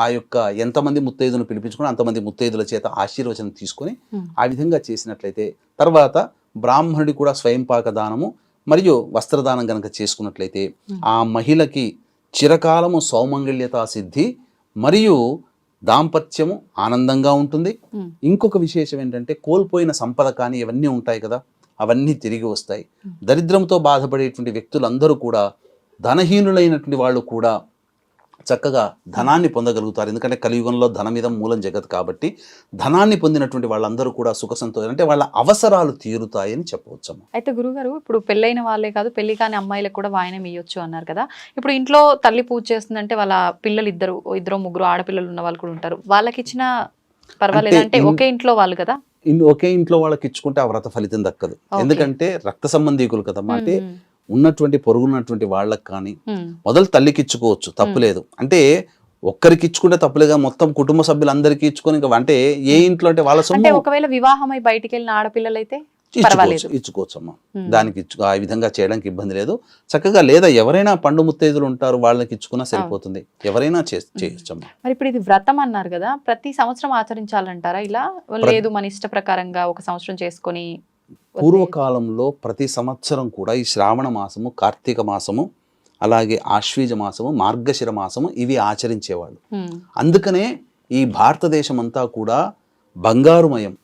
ఆ యొక్క ఎంతమంది ముత్తైదును పిలిపించుకొని అంతమంది ముత్తైదుల చేత ఆశీర్వచనం తీసుకొని ఆ విధంగా చేసినట్లయితే తర్వాత బ్రాహ్మణుడి కూడా స్వయంపాక దానము మరియు వస్త్రదానం కనుక చేసుకున్నట్లయితే ఆ మహిళకి చిరకాలము సౌమంగళ్యతా సిద్ధి మరియు దాంపత్యము ఆనందంగా ఉంటుంది. ఇంకొక విశేషం ఏంటంటే, కోల్పోయిన సంపద కానీ ఇవన్నీ ఉంటాయి కదా, అవన్నీ తిరిగి వస్తాయి. దరిద్రంతో బాధపడేటువంటి వ్యక్తులందరూ కూడా ధనహీనులైనటువంటి వాళ్ళు కూడా చక్కగా ధనాన్ని పొందగలుగుతారు. ఎందుకంటే కలియుగంలో ధనమిదం మూలం జగత్ కాబట్టి ధనాన్ని పొందినటువంటి వాళ్ళందరూ కూడా సుఖ సంతోషం అంటే వాళ్ళ అవసరాలు తీరుతాయని చెప్పవచ్చమ్మ. అయితే గురుగారు ఇప్పుడు పెళ్ళైన వాళ్ళే కాదు, పెళ్లి కాని అమ్మాయిలకు కూడా వాయనం ఇవ్వచ్చు అన్నారు కదా. ఇప్పుడు ఇంట్లో తల్లి పూజ చేస్తుందంటే వాళ్ళ పిల్లలు ఇద్దరు ముగ్గురు ఆడపిల్లలు ఉన్న వాళ్ళు కూడా ఉంటారు, వాళ్ళకి ఇచ్చిన పర్వాలేదు అంటే ఒకే ఇంట్లో వాళ్ళు కదా, ఒకే ఇంట్లో వాళ్ళకి ఇచ్చుకుంటే ఆ వ్రత ఫలితం దక్కదు. ఎందుకంటే రక్త సంబంధీకులు కదమ్మా. అంటే ఉన్నటువంటి పొరుగున్నటువంటి వాళ్ళకి కానీ మొదలు తల్లికి ఇచ్చుకోవచ్చు, తప్పులేదు. అంటే ఒక్కరికి ఇచ్చుకుంటే తప్పులేగా, మొత్తం కుటుంబ సభ్యులందరికీ ఇచ్చుకొని ఇంకా అంటే ఏ ఇంట్లో అంటే వాళ్ళ అంటే ఒకవేళ వివాహమై బయటికి వెళ్ళిన ఆడపిల్లలు అయితే ఇచ్చుకోవచ్చు అమ్మా. దానికి ఆ విధంగా చేయడానికి ఇబ్బంది లేదు. చక్కగా లేదా ఎవరైనా పండు ముత్తైదులు ఉంటారు వాళ్ళకి ఇచ్చుకున్నా సరిపోతుంది, ఎవరైనా చేయొచ్చమ్మా. మరి ఇప్పుడు ఇది వ్రతం అన్నారు కదా, ప్రతి సంవత్సరం ఆచరించాలంటారా ఇలా? లేదు మన ఇష్ట ప్రకారంగా ఒక సంవత్సరం చేసుకొని. పూర్వకాలంలో ప్రతి సంవత్సరం కూడా ఈ శ్రావణ మాసము, కార్తీక మాసము, అలాగే ఆశ్వీజ మాసము, మార్గశిర మాసము ఇవి ఆచరించేవాళ్ళు. అందుకనే ఈ భారతదేశం అంతా కూడా బంగారుమయం,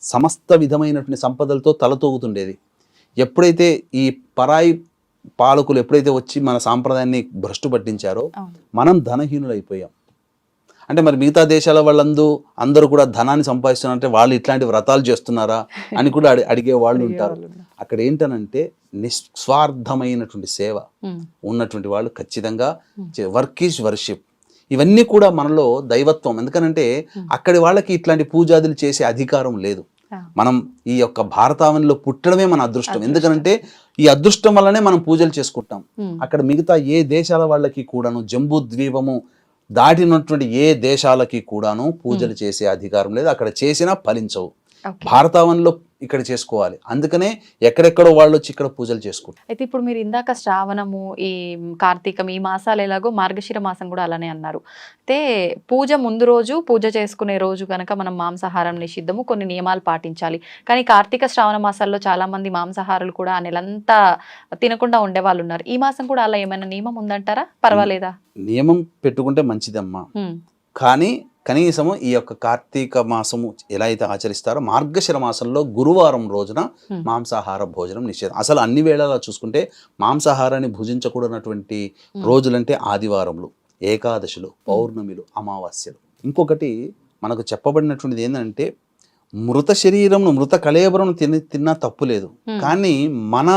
సమస్త విధమైనటువంటి సంపదలతో తలతూగుతుండేది. ఎప్పుడైతే ఈ పరాయి పాలకులు ఎప్పుడైతే వచ్చి మన సాంప్రదాయాన్ని భ్రష్టు పట్టించారో మనం ధనహీనులైపోయాం. అంటే మరి మిగతా దేశాల అందరూ కూడా ధనాన్ని సంపాదిస్తున్నారంటే వాళ్ళు ఇట్లాంటి వ్రతాలు చేస్తున్నారా అని కూడా అడిగే వాళ్ళు ఉంటారు. అక్కడ ఏంటనంటే నిస్వార్థమైనటువంటి సేవ ఉన్నటువంటి వాళ్ళు ఖచ్చితంగా వర్క్ ఈజ్ వర్షిప్, ఇవన్నీ కూడా మనలో దైవత్వం. ఎందుకనంటే అక్కడి వాళ్ళకి ఇట్లాంటి పూజాదులు చేసే అధికారం లేదు. మనం ఈ యొక్క భారతావనిలో పుట్టడమే మన అదృష్టం. ఎందుకంటే ఈ అదృష్టం వల్లనే మనం పూజలు చేసుకుంటాం. అక్కడ మిగతా ఏ దేశాల వాళ్ళకి కూడాను, జంబూ ద్వీపము దాటినటువంటి ఏ దేశాలకి కూడాను పూజలు చేసే అధికారం లేదు. అక్కడ చేసినా ఫలించవు. భారతావనిలో ఇక్కడ చేసుకోవాలి. అందుకనే ఎక్కడెక్కడో వాళ్ళు వచ్చి ఇక్కడ పూజలు చేసుకుంటారు. అయితే ఇప్పుడు మీరు ఇందాక శ్రావణము, ఈ కార్తీకం, ఈ మాసాలు ఎలాగో మార్గశిర మాసం కూడా అలానే అన్నారు. అయితే పూజ ముందు రోజు, పూజ చేసుకునే రోజు కనుక మనం మాంసాహారం నిషిద్ధము, కొన్ని నియమాలు పాటించాలి. కానీ కార్తీక శ్రావణ మాసాల్లో చాలా మంది మాంసాహారులు కూడా ఆ నెలంతా తినకుండా ఉండే వాళ్ళు ఉన్నారు. ఈ మాసం కూడా అలా ఏమైనా నియమం ఉందంటారా? పర్వాలేదా? నియమం పెట్టుకుంటే మంచిదమ్మా. కానీ కనీసము ఈ యొక్క కార్తీక మాసము ఎలా అయితే ఆచరిస్తారో మార్గశిర మాసంలో గురువారం రోజున మాంసాహార భోజనం నిషేధం. అసలు అన్ని వేళలా చూసుకుంటే మాంసాహారాన్ని భుజించకూడనటువంటి రోజులంటే ఆదివారములు, ఏకాదశులు, పౌర్ణమిలు, అమావాస్యలు. ఇంకొకటి మనకు చెప్పబడినటువంటిది ఏంటంటే మృత శరీరం, మృత కళేబరం తిన్నా తప్పు లేదు. కానీ మన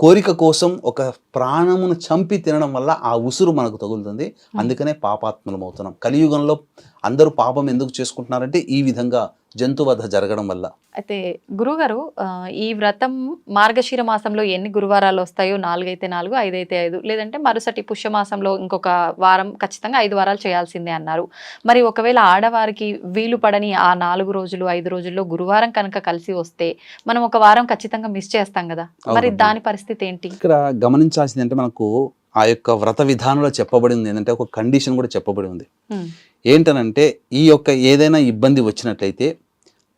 కోరిక కోసం ఒక ప్రాణమును చంపి తినడం వల్ల ఆ ఉసురు మనకు తగులుతుంది. అందుకనే పాపాత్మలం అవుతున్నాం. కలియుగంలో అందరూ పాపం ఎందుకు చేసుకుంటున్నారంటే ఈ విధంగా జంతువధ జరగడం వల్ల. అయితే గురుగారు, ఈ వ్రతం మార్గశిర మాసంలో ఎన్ని గురువారాలు వస్తాయో? 4 అయితే 4, 5 అయితే 5, లేదంటే మరుసటి పుష్యమాసంలో ఇంకొక వారం ఖచ్చితంగా 5 వారాలు చేయాల్సిందే అన్నారు. మరి ఒకవేళ ఆడవారికి వీలు పడని ఆ 4 రోజులు 5 రోజుల్లో గురువారం కనుక కలిసి వస్తే మనం ఒక వారం ఖచ్చితంగా మిస్ చేస్తాం కదా, మరి దాని పరిస్థితి ఏంటి? ఇక్కడ గమనించాల్సింది అంటే మనకు ఆ యొక్క వ్రత విధానంలో చెప్పబడింది ఏంటంటే ఒక కండిషన్ కూడా చెప్పబడి ఉంది. ఏంటనంటే ఈ యొక్క ఏదైనా ఇబ్బంది వచ్చినట్లయితే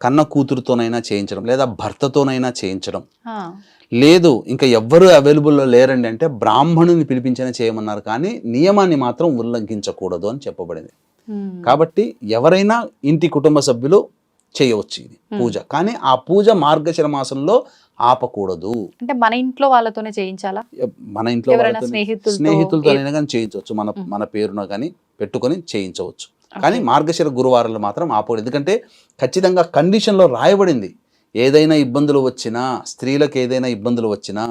కన్న కూతురుతోనైనా చేయించడం, లేదా భర్తతోనైనా చేయించడం, లేదు ఇంకా ఎవ్వరూ అవైలబుల్లో లేరండి అంటే బ్రాహ్మణుని పిలిపించనే చేయమన్నారు. కానీ నియమాన్ని మాత్రం ఉల్లంఘించకూడదు అని చెప్పబడింది. కాబట్టి ఎవరైనా ఇంటి కుటుంబ సభ్యులు చేయవచ్చు ఇది పూజ. కానీ ఆ పూజ మార్గశిర మాసంలో ఆపకూడదు. అంటే మన ఇంట్లో వాళ్ళతోనే చేయించాలా? మన ఇంట్లో స్నేహితులతోనైనా కానీ చేయించవచ్చు. మన పేరున కానీ పెట్టుకొని చేయించవచ్చు. కానీ మార్గశిర గురువారాలు మాత్రం ఆపకూడదు. ఎందుకంటే ఖచ్చితంగా కండిషన్లో రాయబడింది, ఏదైనా ఇబ్బందులు వచ్చినా, స్త్రీలకు ఏదైనా ఇబ్బందులు వచ్చినా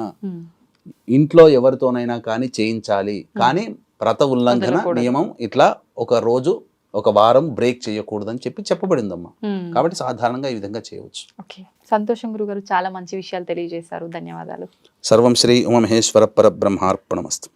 ఇంట్లో ఎవరితోనైనా కానీ చేయించాలి. కానీ వ్రత ఉల్లంఘన నియమం ఇట్లా ఒక రోజు, ఒక వారం బ్రేక్ చేయకూడదని చెప్పబడిందమ్మా. కాబట్టి సాధారణంగా ఈ విధంగా చేయవచ్చు. సంతోషం గురుగారు, చాలా మంచి విషయాలు తెలియజేశారు. ధన్యవాదాలు. సర్వం శ్రీ ఉమామహేశ్వర పరబ్రహ్మార్పణమస్తు.